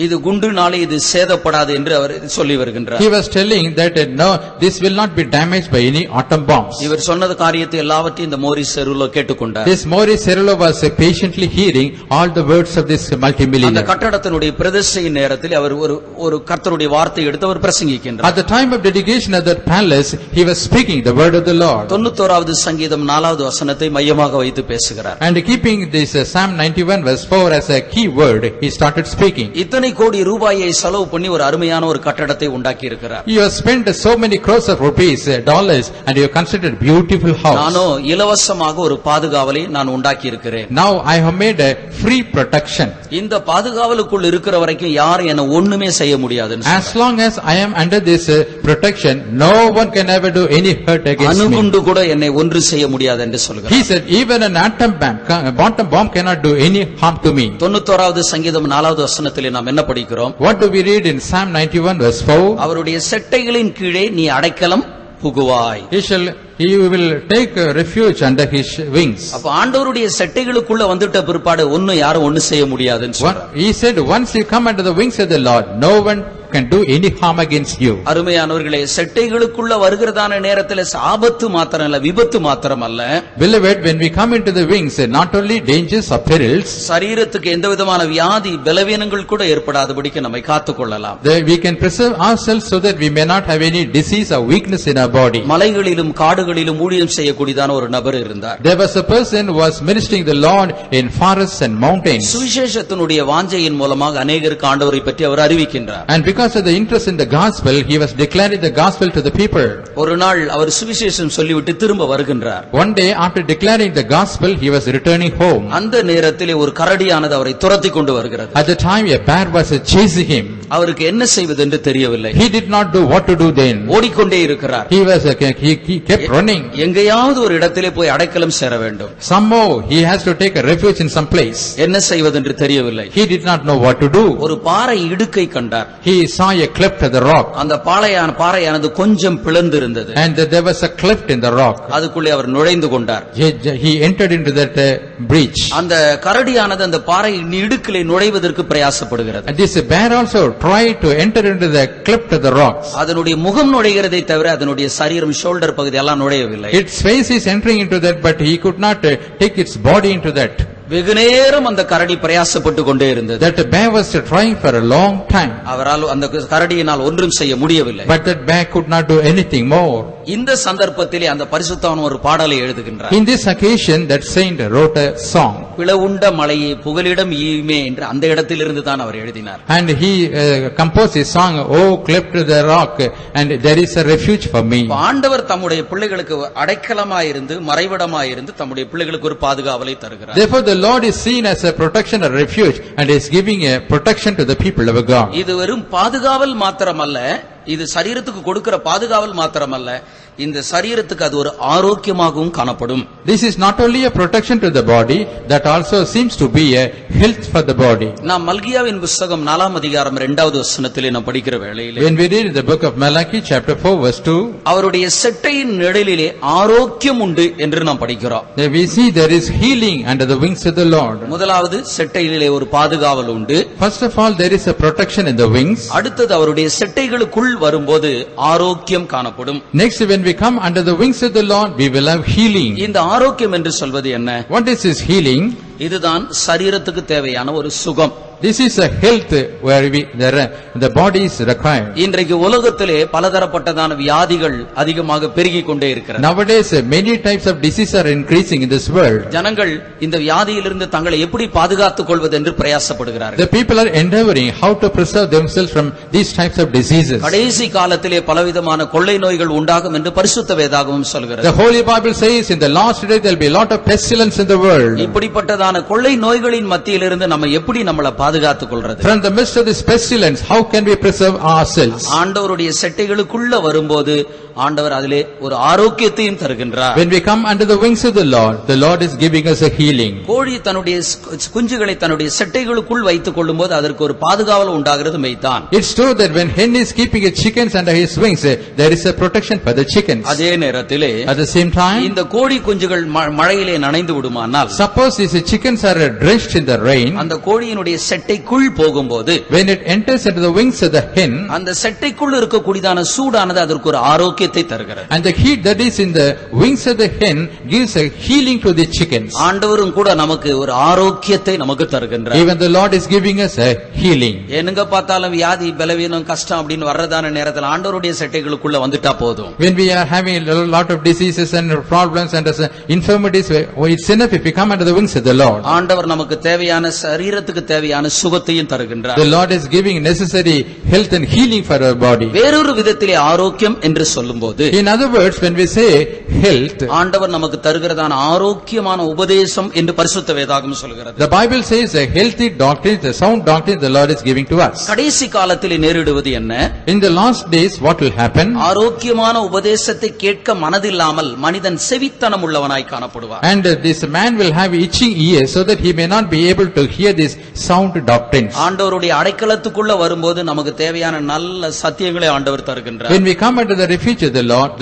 இது குண்டுனாலே இது சேதப்படாது என்று அவர் சொல்லி வருகின்றார். He was telling that no, this will not be damaged by any atom bombs. இவர் சொன்னது காரியத்தை எல்லாவற்றையும் இந்த மோரிஸ் செருலோ கேட்டுக்கொண்டார். This Morris Cerullo was patiently hearing all the words of this அந்த multi-millionaire. கட்டடத்தினுடைய பிரதிஷ்டையின் நேரத்தில் அவர் ஒரு கர்த்தருடைய வார்த்தை எடுத்து அவர் பிரசங்கிக்கின்றார். At the time of dedication of that palace, he was speaking the word of the Lord. 91வது சங்கீதம் 4வது வசனத்தை மையமாக வைத்து பேசுகிறார். And keeping this Psalm 91 verse 4 as a key word, he started speaking. இத்தனை கோடி ரூபாயை செலவு பண்ணி ஒரு அருமையான ஒரு கட்டடத்தை உண்டாக்கி இருக்கிறார். You have spent so many crores of rupees, dollars, and you have constructed beautiful house. நானோ இலவசமாக ஒரு பாதுகாவலை நான் உண்டாக்கி இருக்கிறேன். Now I have made a free protection. இந்த பாதுகாவலுக்குள் இருக்கிற வரைக்கும் யாரும் என்ன ஒண்ணுமே செய்ய முடியாதுன்னு As long as I am under this protection, no one can ever do any hurt against me. அணுகுண்டு கூட என்னை ஒன்று செய்ய முடியாது என்று சொல்கிறார். He said, even an atom bomb cannot do any harm to me. 91வது சங்கீதம் 4வது வசனத்திலே நாம் என்ன படிக்கிறோம்? What do we read in Psalm 91 verse 4? அவருடைய செட்டைகளின் கீழே நீ அடைக்கலம் புகுவாய். He will take refuge under his wings. அப்ப ஆண்டவருடைய செட்டைகளுக்குள்ள வந்துட்ட பிற்பாடு ஒண்ணு யாரும் ஒண்ணு செய்ய முடியாதுன்னு சொல்றார். He said, once you come under the wings of the Lord, no one can do any harm against you. அருமையானவர்களே, செட்டைகளுக்குள்ள வருகிறதான நேரத்தில் ஆபத்து மாத்திரம் அல்ல, விபத்து மாத்திரம் அல்ல. Beloved, when we come into the wings, not only dangers or perils, சரீரத்துக்கு எந்த விதமான வியாதி பலவீனங்கள் கூட ஏற்படாதபடிக்கு நம்மை காத்துக்கொள்ளலாம். we can preserve ourselves so that we may not have any disease or weakness in our body. மலைகளிலும் காடுகளிலும் ஊழியம் செய்யக்கூடியதான ஒரு நபர் இருந்தார். There was a person who was ministering the Lord in forests and mountains. சுவிசேஷத்தினுடைய வாஞ்சையின் மூலமாக அநேகருக்கு ஆண்டவரை பற்றி அவர் அறிவிக்கின்றார். And because of the interest in the gospel, he was declaring the gospel to the people. ஒரு நாள் அவர் சுவிசேஷம் சொல்லிவிட்டு திரும்ப வருகின்றார். One day after declaring the gospel, he was returning home. அந்த நேரத்திலே ஒரு கரடியானது அவரை துரத்தி கொண்டு வருகிறது. At the time a bear was chasing him. அவருக்கு என்ன செய்வது என்று தெரியவில்லை. He did not know what to do then. ஓடிக்கொண்டே இருக்கிறார். He kept running. எங்கேயாவது ஒரு இடத்திலே போய் அடைக்கலம் சேர வேண்டும். Somehow he has to take a refuge in some place. என்ன செய்வது என்று தெரியவில்லை. He did not know what to do. ஒரு பாறை இடுக்கை கண்டார். He saw a cleft in the rock. அந்த பாறையானது கொஞ்சம் பிளந்து இருந்தது. And there was a cleft in the rock. அதுக்குள்ளே அவர் நுழைந்து கொண்டார். He entered into that breach. அந்த கரடியானது அந்த பாறையின் இடுக்கிலே நுழைவதற்கு பிரயாசப்படுகிறது. And this bear also tried to enter into the cleft of the rocks. அதனுடைய முகம் நுழைகிறதை தவிர அதனுடைய சரீரம் ஷோல்டர் பகுதி எல்லாம் நுழையவில்லை. Its face is entering into that, but he could not take its body into that. வெகுநேரம் அந்த கரடி பிரயாசப்பட்டு கொண்டே இருந்தது. That bear was trying for a long time. அவரால் அந்த கரடியினால் ஒன்றும் செய்ய முடியவில்லை. But that bear could not do anything more. இந்த சந்தர்ப்பத்திலே அந்த பரிசுத்தவான் ஒரு பாடலை எழுதுகின்றார். In this occasion, that saint wrote a song. பிளவுண்ட மலையை புகலிடம் ஈமே என்று அந்த இடத்திலிருந்து தான் அவர் எழுதினார். And he composed his song, "Oh, cleft to the rock, and there is a refuge for me." ஆண்டவர் தம்முடைய பிள்ளைகளுக்கு அடைக்கலமாயிருந்து மறைவிடமாயிருந்து தம்முடைய பிள்ளைகளுக்கு ஒரு பாதுகாவலை தருகிறார். Therefore the Lord is seen as a protection or refuge, and is giving a protection to the people of God. இது வெறும் பாதுகாவல் மாத்திரமல்ல, இது சரீரத்துக்கு கொடுக்கிற பாதுகாவல் மாத்திரமல்ல, இந்த சரீரத்துக்கு அது ஒரு ஆரோக்கியமாகவும் காணப்படும். This is not only a protection to the body, that also seems to be a health for the body. நாம் மல்கியாவின் புத்தகம் 4ஆம் அதிகாரம் 2வது வசனத்திலே நாம் படிக்கிற வேளையிலே, When we read in the book of Malachi chapter 4 verse 2, அவருடைய செட்டையின் நிழலிலே ஆரோக்கியம் உண்டு என்று நாம் படிக்கிறோம். there we see there is healing under the wings of the Lord. முதலாவது செட்டையிலே ஒரு பாதுகாவல் உண்டு. First of all, there is a protection in the wings. அடுத்தது அவருடைய செட்டைகளுக்குள் வரும்போது ஆரோக்கியம் காணப்படும். Next, when we come under the wings of the Lord, we will have healing. இந்த ஆரோக்கியம் என்று சொல்வது என்ன? What is this healing? இதுதான் சரீரத்துக்கு தேவையான ஒரு சுகம். this is a health where the body is required. இன்றைக்கு உலகத்திலே பலதரப்பட்டதான வியாதிகள் அதிகமாக பெருகிக் கொண்டே இருக்கிறது. Nowadays many types of diseases are increasing in this world. ஜனங்கள் இந்த வியாதியிலிருந்து தங்களை எப்படி பாதுகாத்துக் கொள்வது என்று பிரயாசப்படுகிறார்கள். The people are endeavoring how to preserve themselves from these types of diseases. கடைசி காலத்திலே பலவிதமான கொள்ளை நோய்கள் உண்டாகும் என்று பரிசுத்த வேதாகமம் சொல்கிறது. The Holy Bible says in the last day there will be a lot of pestilence in the world. இப்படிப்பட்டதான கொள்ளை நோய்களின் மத்தியிலிருந்து நம்ம எப்படி நம்மளை பாதுகாத்துக் கொள்றது? From the midst of this pestilence, how can we preserve ourselves? ஆண்டவருடைய செட்டைகளுக்குள்ள வரும்போது ஆண்டவர் அதிலே ஒரு ஆரோக்கியத்தையும் தருகின்றார். When we come under the wings of the Lord is giving us a healing. கோழி தன்னுடைய குஞ்சுகளை தன்னுடைய செட்டைகளுக்குள் வைத்துக் கொள்ளும்போது அதற்கு ஒரு பாதுகாவல் உண்டாகிறது மெய்தான். It's true that when hen is keeping its chickens under his wings, there is a protection for the chickens. அதே நேரத்திலே At the same time, இந்த கோழி குஞ்சுகள் மழையிலே நனைந்து விடுமானால், suppose these chickens are drenched in the rain, அந்த கோழியினுடைய செட்டைக்குள் போகும்போது when it enters into the wings of the hen, அந்த செட்டைக்குள் இருக்கக்கூடியதான சூடானது அதற்கு ஒரு ஆரோக்கியத்தை தருகிறது. and the heat that is in the wings of the hen gives a healing to the chickens. ஆண்டவரும் கூட நமக்கு ஒரு ஆரோக்கியத்தை நமக்கு தருகின்றார். Even the Lord is giving us a healing. எங்க பார்த்தாலும் வியாதி பலவீனம் கஷ்டம் அப்படின்னு வர்றதான நேரத்தில் ஆண்டவருடைய செட்டைகளுக்குள்ள வந்துட்டா போதும். When we are having a lot of diseases and problems and infirmities, it's enough if we come under the wings of the Lord. ஆண்டவர் நமக்கு தேவையான சரீரத்துக்கு தேவையான சுகத்தையும் தருகின்றார். The Lord is giving necessary health and healing for our body. வேறொரு விதத்திலே ஆரோக்கியம் என்று சொல்லும்போது, In other words, when we say health, ஆண்டவர் நமக்கு தருகிறதான ஆரோக்கியமான உபதேசம் என்று பரிசுத்த வேதாகமம் சொல்கிறது. the Bible says a healthy doctrine, the sound doctrine the Lord is giving to us. கடைசி காலத்திலே நேரிடுவது என்ன? In the last days, what will happen? ஆரோக்கியமான உபதேசத்தை கேட்க மனதில்லாமல் மனிதன் செவித்தனம் உள்ளவனாய் காணப்படுவார். And this man will have itching ears so that he may not be able to hear these sound doctrines. ஆண்டவருடைய அடைக்கலத்துக்குள்ள வரும்போது நமக்கு தேவையான நல்ல சத்தியங்களை ஆண்டவர் தருகின்றார். When we come under the refuge of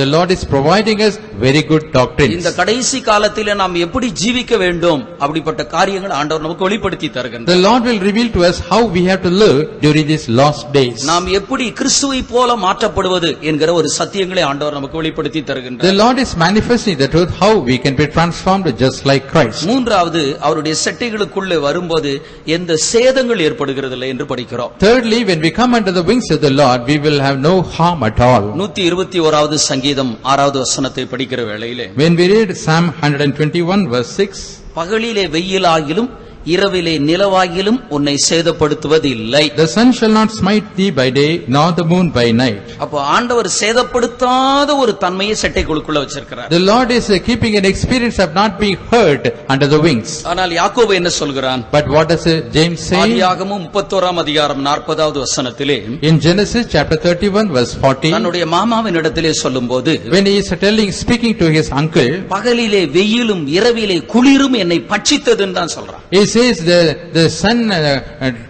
the Lord is providing us very good doctrines. இந்த கடைசி காலத்திலே நாம் எப்படி ஜீவிக்க வேண்டும் அப்படிப்பட்ட காரியங்கள் ஆண்டவர் நமக்கு வெளிப்படுத்தி தருகின்றார். The Lord will reveal to us how we have to live during these last days. நாம் எப்படி கிறிஸ்துவை போல மாற்றப்படுவது என்கிற ஒரு சத்தியங்களை ஆண்டவர் நமக்கு வெளிப்படுத்தி தருகின்றார். The Lord is manifesting the truth how we can be transformed just like Christ. மூன்றாவது, அவருடைய செட்டைகளுக்குள்ளே வரும்போது எந்த சேதங்கள் ஏற்படுகிறதில்லை என்று படிக்கிறோம். Thirdly, when we come under the wings of the Lord, we will have no harm at all. 121வது சங்கீதம் 6வது வசனத்தை படிக்கிற வேளையிலே, When we read Psalm 121 verse 6, பகலிலே வெயிலாகிலும் இரவிலே நிலவாகிலும் உன்னை சேதப்படுத்துவது இல்லை. the sun shall not smite thee by day, nor the moon by night. அப்போ ஆண்டவர் சேதப்படுத்தாத ஒரு தன்மையை செட்டைகளுக்குள்ள வச்சிருக்கிறார். The Lord is keeping an experience of not being hurt under the wings. ஆனால் யாக்கோபு என்ன சொல்கிறான்? But what does James say? ஆதியாகமம் 31ஆம் அதிகாரம் 40வது வசனத்திலே, In Genesis chapter 31 verse 40, தன்னுடைய மாமாவின் இடத்திலே சொல்லும்போது, when he is speaking to his uncle, பகலிலே வெயிலும் இரவிலே குளிரும் என்னை பட்சித்ததுன்னு தான் சொல்றான். he says the sun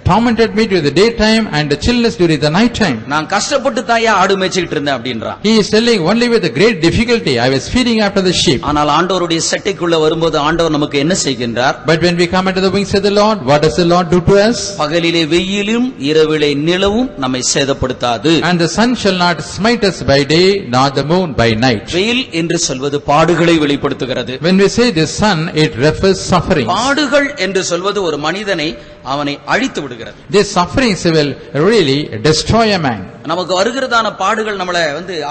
tormented me during the daytime and the chillness during the night time. நான் கஷ்டப்பட்டு தாயா ஆடு மேய்ச்சிட்டு இருந்தேன் அப்படின்றான். He is telling only with a great difficulty I was feeding after the sheep. ஆனால் ஆண்டவருடைய செட்டைக்குள்ள வரும்போது ஆண்டவர் நமக்கு என்ன செய்கின்றார்? But when we come into the wings of the Lord, what does the Lord do to us? பகலிலே வெயிலும் இரவிலே நிலவும் நம்மை சேதப்படுத்தாது. And the sun shall not smite us by day, nor the moon by night. வெயில் என்று சொல்வது பாடுகளை வெளிப்படுத்துகிறது. When we say the sun, it refers suffering. பாடுகள் என்று சொல்வது ஒரு மனிதனை அவனை அழித்து விடுகிறது. These sufferings will really destroy a man. நமக்கு வருகிறதான பாடுகள் நம்மளை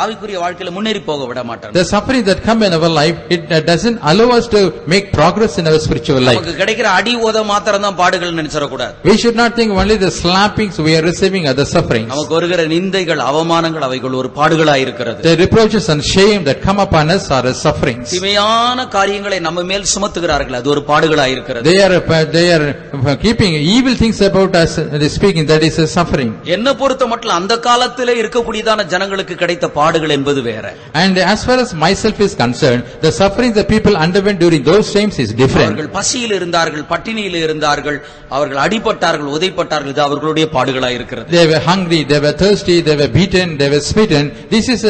ஆவிக்குரிய வாழ்க்கையில முன்னேறி போக விட மாட்டாங்க. The suffering that come in our life, it doesn't allow us to make progress in our spiritual life. நமக்கு கிடைக்கிற அடி ஓத மாத்திரம் தான் பாடுகள் நினைச்சிட கூடாது. We should not think only the slappings we are receiving are the sufferings. நமக்கு வருகிற நிந்தைகள் அவமானங்கள் அவைகள் ஒரு பாடுகளாய் இருக்கிறது. The reproaches and shame that come upon us are sufferings. தீமையான காரியங்களை நம்ம மேல் சுமத்துகிறார்கள், அது ஒரு பாடுகளாய் இருக்கிறது. They are keeping evil things about us, speaking, that is a suffering. என்ன பொறுத்த மட்டும் அந்த காலத்திலே இருக்கக்கூடியதான ஜனங்களுக்கு கிடைத்த பாடுகள் என்பது வேற. And as far as myself is concerned, the suffering the people underwent during those times is different. அவர்கள் பசியில் இருந்தார்கள், பட்டினியில் இருந்தார்கள், அவர்கள் அடிபட்டார்கள், உதைப்பட்டார்கள், இது அவர்களுடைய பாடுகளாய் இருக்கிறது. They were hungry, they were thirsty, they were beaten, they were smitten. This is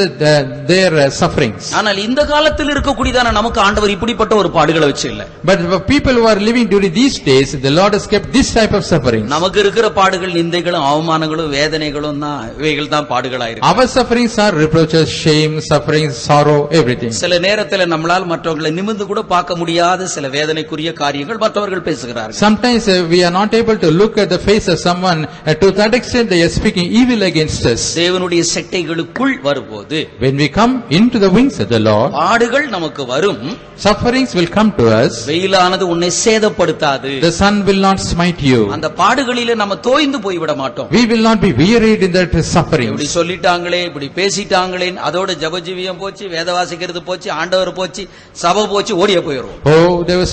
their sufferings. ஆனால் இந்த காலத்தில் இருக்கக்கூடியதான நமக்கு ஆண்டவர் இப்படிப்பட்ட ஒரு பாடுகளை வச்சு இல்ல. But the people who are living during these days, the Lord has kept this type of sufferings. நமக்கு இருக்கிற பாடுகள் நிந்தைகளும் அவமானங்களும் வேதனைகளும் தான், இவைகள் தான் பாடுகளாயிருக்கு. Our sufferings are reproaches, shame, suffering, sorrow, everything. சில நேரத்துல நம்மளால் மற்றவர்களை நிமிர்ந்து கூட பார்க்க முடியாத சில வேதனைக்குரிய காரியங்கள் மற்றவர்கள் பேசுகிறார்கள். Sometimes we are not able to look at the face of someone to that extent they are speaking evil against us. தேவனுடைய செட்டைகளுக்குள் வரும்போது When we come into the wings of the Lord, பாடுகள் நமக்கு வரும். sufferings will come to us. வெயிலானது உன்னை சேதப்படுத்தாது. The sun will not smite you. அந்த பாடுகளிலே நம்ம தோய்ந்து போய்விட மாட்டோம். We will not be wearied in that இப்படி sufferings. சொல்லிட்டாங்களே, இப்படி பேசிட்டாங்களே, அதோட ஜபஜீவியம் போச்சு, வேத வாசிக்கிறது போச்சு, ஆண்டவர் போச்சு, சபை போச்சு, ஓடியே போயிடுவோம். Oh, they were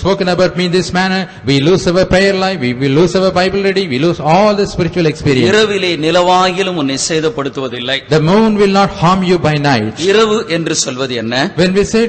spoken about me in this manner. We lose our prayer life. We will lose our Bible reading. We lose all the spiritual experience. இரவிலே நிலவாகிலும் உன்னை சேதப்படுத்துவதில்லை. The moon will not harm you by night. இரவு என்று சொல்வது என்ன? When we say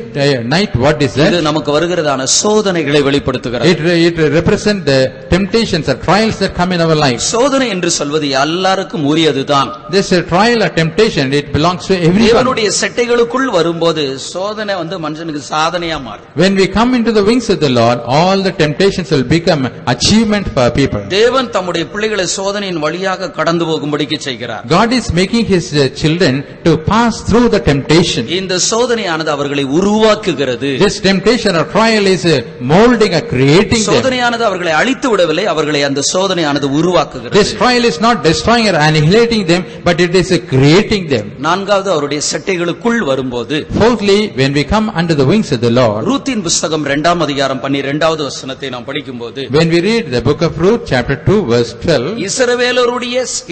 night, what is இது that? நமக்கு வருகிறதான சோதனைகளை வெளிப்படுத்துகிறது. It represents the temptations and trials that come in our life. சோதனை என்று சொல்வது எல்லாருக்கும் உரியதுதான். This trial or temptation, it belongs to everyone. தேவனுடைய செட்டைகளுக்குள் வரும்போது சோதனை மனுஷனுக்கு சாதனையா மாறும். When we come into the wings of the Lord, all the temptations will become achievement for people. தேவன் தம்முடைய பிள்ளைகளை சோதனையின் வழியாக கடந்து போகும்படிக்கு செய்கிறார். God is making his children to pass through the temptation. இந்த சோதனையானது அவர்களை உருவாக்குகிறது. This temptation or trial is molding or creating them. சோதனையானது அவர்களை அழித்து விடவில்லை, அவர்களை அந்த சோதனையானது உருவாக்குகிறது. This trial is not destroying or annihilating them, but it is creating them. நான்காவது அவருடைய செட்டைகளுக்குள் வரும்போது, Fourthly, when we come under the wings of the Lord, ரூத்தின் புஸ்தகம் 2ஆம் அதிகாரம் 12வது வசனத்தை நாம் படிக்கும்போது, when we read the book of Ruth, chapter 2, verse 12,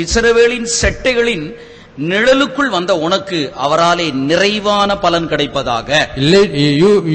இஸ்ரவேலின் செட்டைகளின் நிழலுக்குள் வந்த உனக்கு அவராலே நிறைவான பலன் கிடைப்பதாக.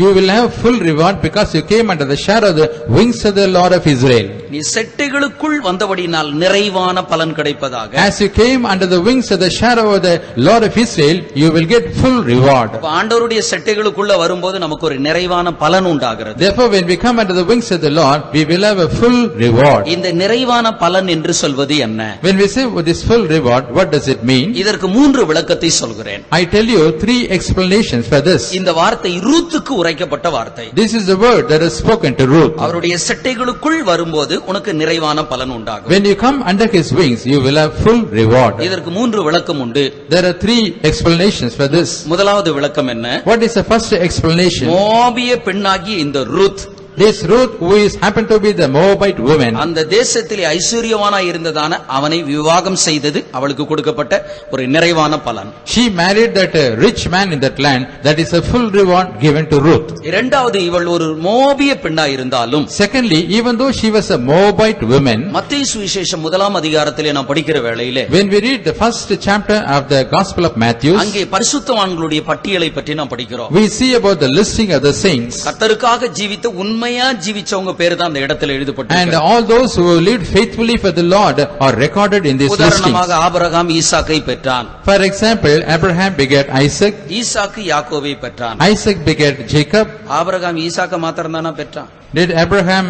you will have full reward because you came under the shadow of the wings of the Lord of Israel. நீ செட்டைகளுக்குள் வந்தபடினால் நிறைவான பலன் கிடைப்பதாக. As you came under the wings of the shadow of the Lord of Israel, you will get full reward. ஆண்டவருடைய செட்டைகளுக்குள்ள வரும்போது நமக்கு ஒரு நிறைவான பலன் உண்டாகிறது. Therefore, when we come under the wings of the Lord, we will have a full reward. இந்த நிறைவான பலன் என்று சொல்வது என்ன? When we say this full reward, what does it mean? இதற்கு 3 விளக்கத்தை சொல்கிறேன். I tell you 3 explanations for this. இந்த வார்த்தை ரூத்துக்கு உரைக்கப்பட்ட வார்த்தை. This is the word that is spoken to Ruth. அவருடைய செட்டைகளுக்குள் வரும்போது உனக்கு நிறைவான பலன் உண்டாகும். When you come under his wings, you will have full reward. இதற்கு 3 விளக்கம் உண்டு. There are 3 explanations for this. முதலாவது விளக்கம் என்ன? What is the first explanation? மோவாபிய பெண்ணாகிய இந்த Ruth, This Ruth, who is happened to be the Moabite woman, அந்த தேசத்திலே ஐஸ்வர்யவானாய் இருந்ததான அவனை விவாகம் செய்தது அவளுக்கு கொடுக்கப்பட்ட ஒரு நிறைவான பலன். she married that rich man in that land. That is a full reward given to Ruth. இரண்டாவது, இவள் ஒரு மோவாபிய பெண்ணாய் இருந்தாலும், Secondly, even though she was a Moabite woman, மத்தேயு சுவிசேஷம் 1ஆம் அதிகாரத்திலே நாம் படிக்கிற வேளையிலே, when we read the first chapter of the Gospel of Matthew, அங்கே பரிசுத்தவான்களுடைய பட்டியலை பற்றி நாம் படிக்கிறோம். we see about the listing of the saints. கர்த்தருக்காக ஜீவித்த உண்மையா ஜீவிச்சவங்க பேரு தான் அந்த இடத்துல And எழுதப்பட்டிருக்கு. all those who lived faithfully for the Lord are recorded in this listing. உதாரணமாக ஆபிரகாம் ஈசாக்கை பெற்றான். For example, Abraham begat Isaac, ஈசாக்கு யாக்கோபை பெற்றான். Isaac begat Jacob. ஆபிரகாம் ஈசாக்க மாத்திரம் தானே பெற்றான். Did Abraham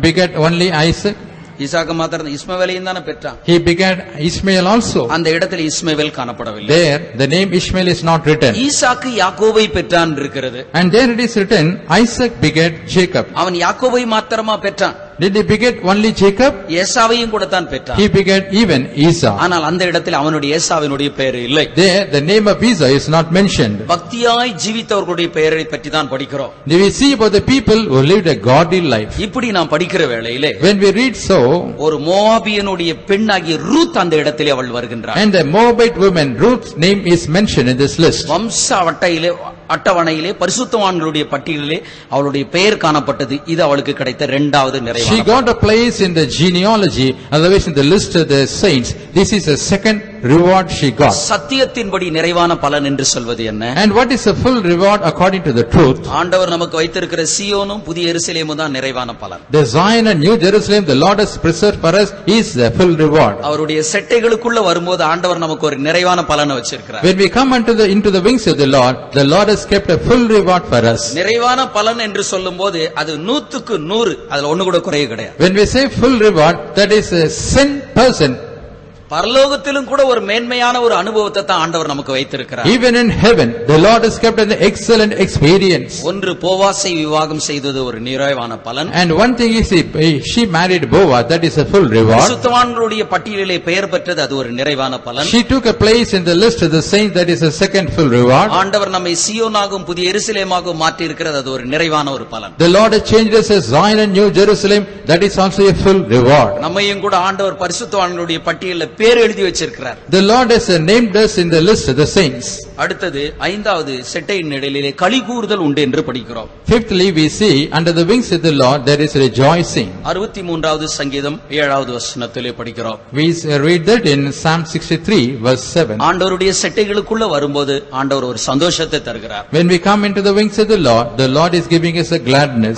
beget only Isaac? ஈசாக்க மாத்திரம் இஸ்மவேலையும் தானே பெற்றான். He begat Ishmael also. அந்த இடத்துல இஸ்மவேல் காணப்படவில்லை. There, the name Ishmael is not written. ஈசாக்கு யாக்கோபை பெற்றான் இருக்கிறது. And there it is written, Isaac begat Jacob. அவன் யாக்கோபை மாத்திரமா பெற்றான். Did he beget only Jacob? ஏசாவையும் கூட தான் பெற்றான். He begat even Esau. ஆனால் அந்த இடத்தில் அவனுடைய ஏசாவினுடைய பெயர் இல்லை. There, the name of Esau is not mentioned. பக்தியாய் ஜீவித்தவர்களுடைய பெயரை பற்றி தான் படிக்கிறோம். We see about the people who lived a godly life. இப்படி நாம் படிக்கிற வேளையிலே When we read so, ஒரு மோவாபியனுடைய பெண்ணாகிய ரூத் அந்த இடத்திலே அவள் வருகின்றாள். and the Moabite woman Ruth's name is mentioned in this list. வம்ச அட்டவணையிலே பரிசுத்தவான்களுடைய பட்டியலிலே அவளுடைய பெயர் காணப்பட்டது. இது அவளுக்கு கிடைத்த இரண்டாவது நிறைவான She got a place in the genealogy, otherwise in the list of the saints. This is the second reward she got. சத்தியத்தின்படி நிறைவான பலன் என்று சொல்வது என்ன? And what is a full reward according to the truth? ஆண்டவர் நமக்கு வைத்திருக்கிற சீயோனும் புதிய எருசலேமும் தான் நிறைவான பலன். The Zion and New Jerusalem the Lord has preserved for us is the full reward. அவருடைய செட்டைகளுக்குள்ள வரும்போது ஆண்டவர் நமக்கு ஒரு நிறைவான பலனை வச்சிருக்கிறார். When we come into the wings of the Lord has kept a full reward for us. நிறைவான பலன் என்று சொல்லும்போது அது 100க்கு 100, அதுல ஒண்ணு கூட குறைய கிடையாது. When we say full reward, that is 100%. பரலோகத்திலும் கூட ஒரு மேன்மையான ஒரு அனுபவத்தை தான் ஆண்டவர் நமக்கு வைத்திருக்கிறார். Even in heaven, the Lord has kept an excellent experience. ஒன்று போவாசை விவாகம் செய்தது ஒரு நிறைவான பலன். And one thing is, she married Boaz, that is a full reward. பரிசுத்தவான்களுடைய பட்டியலிலே பெயர் பெற்றது, அது ஒரு நிறைவான பலன். She took a place in the list of the saints, that is a second full reward. ஆண்டவர் நம்மை சீயோனாகவும் புதிய எருசலேமாகவும் மாற்றி இருக்கிறது, அது ஒரு நிறைவான ஒரு பலன். The Lord has changed us as Zion and New Jerusalem, that is also a full reward. நம்மையும் கூட ஆண்டவர் பரிசுத்தவான்களுடைய பட்டியலில் பேர் எழுதி வச்சிருக்கிறார். The Lord has named us in the list of the saints. அடுத்தது ஐந்தாவது செட்டையின் நிழலிலே களி கூறுதல் உண்டு என்று படிக்கிறோம். Fifthly, we see under the wings of the Lord there is rejoicing. 63வது சங்கீதம் 7வது வசனத்திலே படிக்கிறோம். We read that in Psalm 63 verse 7. ஆண்டவருடைய செட்டைகளுக்குள்ள வரும்போது ஆண்டவர் ஒரு சந்தோஷத்தை தருகிறார். When we come into the wings of the Lord is giving us a gladness.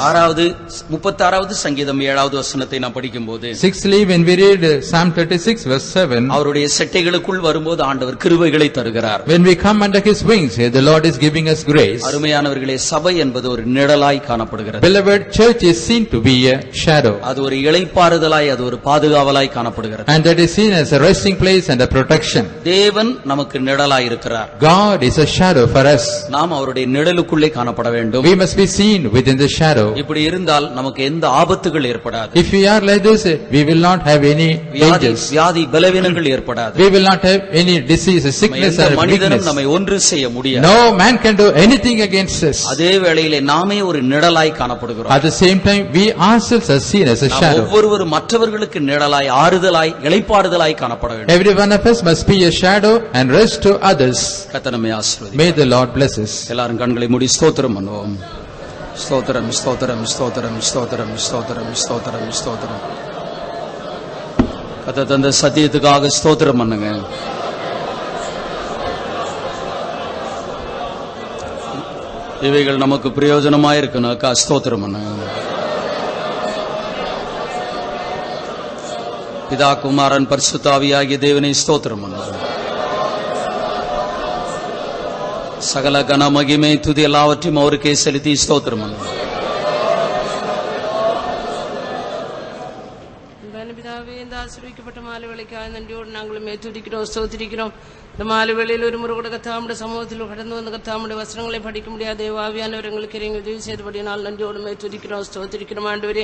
36வது சங்கீதம் 7வது வசனத்தை நாம் படிக்கும்போது, Sixthly, when we read Psalm 36 verse 7, அவருடைய செட்டைகளுக்குள் வரும்போது ஆண்டவர் கிருபைகளை தருகிறார். when we come under his wings here, the Lord is giving us grace. அருமையானவர்களே, சபை என்பது ஒரு நிழலாய் காணப்படுகிறது. Beloved, church is seen to be a shadow. அது ஒரு இளைப்பாறுதலாய், அது ஒரு பாதுகாவலாய் காணப்படுகிறது. And that is seen as a resting place and a protection. தேவன் நமக்கு நிழலாய் இருக்கிறார். God is a shadow for us. நாம் அவருடைய நிழலுக்குள்ளே காணப்பட வேண்டும். We must be seen within the shadow. இப்படி இருந்தால் நமக்கு எந்த ஆபத்துகள் ஏற்படாது. If we are like this, we will not have any dangers. வியாதி பலவீனங்கள் ஏற்படாது. We will not have any disease, sickness or மனிதனும் weakness. நம்மை ஒன்று செய்ய முடியாது. No man can do anything against us. அதே வேளையிலே நாமே ஒரு நிழலாய் காணப்படுகிறோம். At the same time, we ourselves are seen as a shadow. ஒவ்வொருவரும் மற்றவர்களுக்கு நிழலாய், ஆறுதலாய், இளைப்பாறுதலாய் காணப்பட வேண்டும். Every one of us must be a shadow and rest to others. கர்த்தர் நம்மை ஆசீர்வதிப்பார். May the Lord bless us. எல்லாரும் கண்களை மூடி ஸ்தோத்திரம் பண்ணுவோம். ஸ்தோத்திரம், ஸ்தோத்திரம், ஸ்தோத்திரம், ஸ்தோத்திரம், ஸ்தோத்திரம், ஸ்தோத்திரம், ஸ்தோத்திரம். கர்த்தர் தந்த சத்தியத்துக்காக ஸ்தோத்திரம் பண்ணுங்க. இவைகள் நமக்கு பிரயோஜனமாயிருக்குனாக்கா ஸ்தோத்திரம் பண்ணுங்க. பிதா, குமாரன், பரிசுத்த ஆவியாகிய தேவனை ஸ்தோத்திரம் பண்ணுங்க. சகல கன மகிமை துதி எல்லாவற்றையும் அவருக்கே செலுத்தி ஸ்தோத்திரம் பண்ணுங்க. பிதாவே, இந்த ஆசீர்வதிக்கப்பட்ட மாலை வேளைக்காக நன்றியோடு நாங்களும் துதிக்கிறோம், ஸ்தோத்திரிக்கிறோம். இந்த மாலை வேளையில் ஒரு முறை கூட கர்த்தாவுடைய சமூகத்தில் கடந்து வந்து கர்த்தாவுடைய வசனங்களை படிக்க முடியாத ஆவியானவர் எங்களுக்கு இறங்கி உதவி செய்தபடியால் நன்றியோடு துதிக்கிறோம், ஸ்தோத்திரிக்கிறோம். ஆண்டவரே,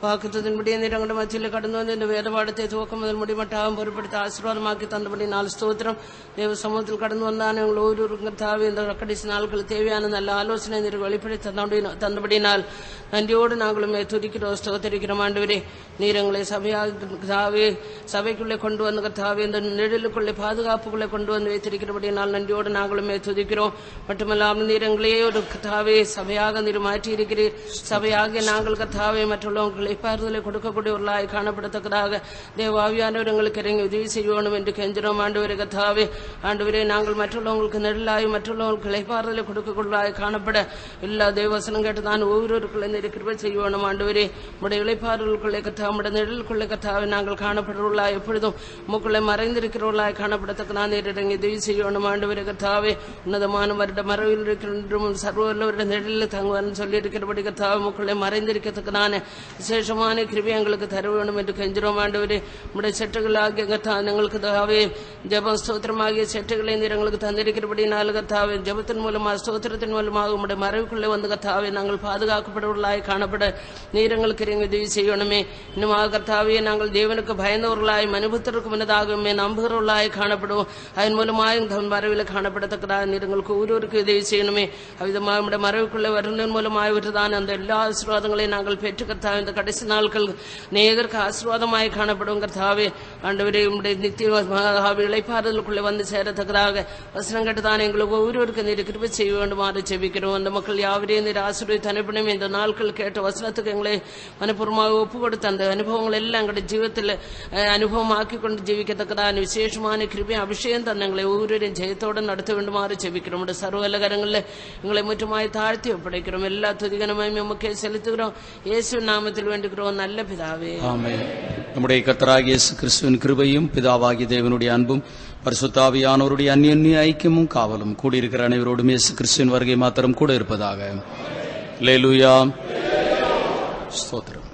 வாக்குத்தத்தின்படி எங்களுடைய மத்தியில் கடந்து வந்து இந்த வேத பாடத்தை துவக்கம் முதல் முடிமட்டாகவும் பொருட்படுத்த ஆசீர்வாதமாக்கி தந்தபடி நாலு ஸ்தோத்திரம். தேவ சமூகத்தில் கடந்து வந்தான எங்கள் ஒவ்வொரு தாவி இந்த கடைசி நாட்களுக்கு தேவையான நல்ல ஆலோசனை வெளிப்படுத்தி தந்தபடினால் நன்றியோடு நாங்களும் துதிக்கிறோம், ஸ்தோத்திரிக்கிறோம். ஆண்டவரே, நீர் எங்களை சபைக்குள்ளே கொண்டு வந்து கர்த்தாவே இந்த நிழலுக்குள்ளே பாதுகாப்புக்குள்ளே கொண்டு வந்து வைத்திருக்கிறபடியால் நன்றியோடு நாங்களும் துதிக்கிறோம். மட்டுமல்லாமல் நீர் எங்களையே ஒரு கர்த்தாவே சபையாக நீர் மாற்றி இருக்கிறீர். சபையாக நாங்கள் கர்த்தாவே மற்றவர்கள் இப்பாறுதலை கொடுக்கக்கூடியவர்களாய் காணப்படத்தக்கதாக தேவாவியானவர் எங்களுக்கு இறங்கி உதவி செய்யணும் என்று கெஞ்சிரோம். ஆண்டவரே கர்த்தாவே, ஆண்டவரே, நாங்கள் மற்றவர்களுக்கு நெருளாய் மற்றவர்களுக்கு இளைப்பாறுதலை கொடுக்கக்கூடியவர்களாய் காணப்பட எல்லா தேவசனம் கேட்டுதான் ஒவ்வொருவருக்குள்ள கிருபை செய்யணும். ஆண்டவரே, உடைய இளைப்பாறுதலுக்குள்ளே கர்த்தாவே, உடைய நிழலுக்குள்ளே கர்த்தாவே நாங்கள் காணப்படுறவர்களாய் எப்பொழுதும் உமக்குள்ளே மறைந்திருக்கிறவர்களாய் காணப்படத்தக்கதான் நீர் இறங்கி உதவி செய்யணும். ஆண்டவரே கர்த்தாவே, உன்னதமான வருட மறைவில் இருக்கின்ற சர்வவல்லவருடைய நிழலில் தங்குவான்னு சொல்லி இருக்கிறபடி கர்த்தாவே உமக்குள்ளே மறைந்திருக்கிறதுக்குதான விசேஷமான கிருபை எங்களுக்கு தர வேண்டும் என்று கெஞ்சிரோம். ஆண்டவரே, உடைய செட்டுகளாகிய கர்த்தாவே எங்களுக்கு தாவே ஜெபம் ஸ்தோத்திரமாகிய செட்டுகளை நீர் எங்களுக்கு தந்திருக்கிறபடினால கர்த்தாவே ஜெபத்தின் மூலமாக ஸ்தோத்திரத்தின் மூலமாக உடைய மறைவுக்குள்ளே வந்து கர்த்தாவே நாங்கள் பாதுகாக்கப்படுவர்களாய் காணப்பட நீர் எங்களுக்கு இறங்கி உதவி செய்யணுமே. இன்னும் கர்த்தாவே, நாங்கள் தேவனுக்கு பயந்தவர்களாய் மனுபுத்தருக்கு முன்னதாகவே நம்புகிறவர்களாய் காணப்படுவோம். அதன் மூலமாக தன் மறைவில் காணப்படத்தக்கதாக நீர் எங்களுக்கு ஒவ்வொருவருக்கு உதவி செய்யணுமே. அவ்விதமாக உடைய மறைவுக்குள்ளே வருவதன் மூலமாக விட்டுதான் அந்த எல்லா ஆசீர்வாதங்களையும் நாங்கள் பெற்று கர்த்தாவே இந்த கடைசி நாட்கள் நேகருக்கு ஆசீர்வாதமாய் காணப்படும். கர்த்தாவே, ஆண்டவரே, உடைய நித்திய இளைப்பாறுதலுக்குள்ளே வந்து சேரத்தக்கதாக வசனம் கேட்டுதான் எங்களுக்கு ஒவ்வொருவருக்கு நீர் கிருபை செய்ய வேண்டுமாறு ஜெபிக்கிறோம். அந்த மக்கள் யாவரையும் நீர் ஆசீர்வதித்து அனுப்பினும் இந்த நாட்கள் கேட்ட வசனத்துக்கு எங்களை மனப்பூர்வமாக ஒப்பு கொடுத்த அந்த அனுபவங்கள் எல்லாம் எங்களுடைய ஜீவத்தில் அனுபவமாக்கி கொண்டு ஜீவிக்கத்தக்கதான விசேஷமான கிருபை அபிஷேகம் தந்த எங்களை ஒவ்வொருவரையும் ஜெயத்தோடு நடத்த வேண்டுமாறு ஜெபிக்கிறோம். சர்வலகரங்களில் எங்களை முற்றுமாய் தாழ்த்தி ஒப்படைக்கிறோம். எல்லா துதிகனமையும் உமக்கே செலுத்துகிறோம். இயேசு நாமத்தில் வேண்டுகிறோம் நல்ல பிதாவே, ஆமென். நம்முடைய கர்த்தராகிய இயேசு கிறிஸ்துவின் கிருபையும் பிதாவாகிய தேவனுடைய அன்பும் பரிசுத்த ஆவியானவருடைய அந்யோன்ய ஐக்கியமும் காவலும் கூடியிருக்கிற அனைவரோடும் இயேசு கிறிஸ்துவின் வருகை மாத்திரம் கூட இருப்பதாக. அல்லேலூயா, ஸ்தோத்திரம்.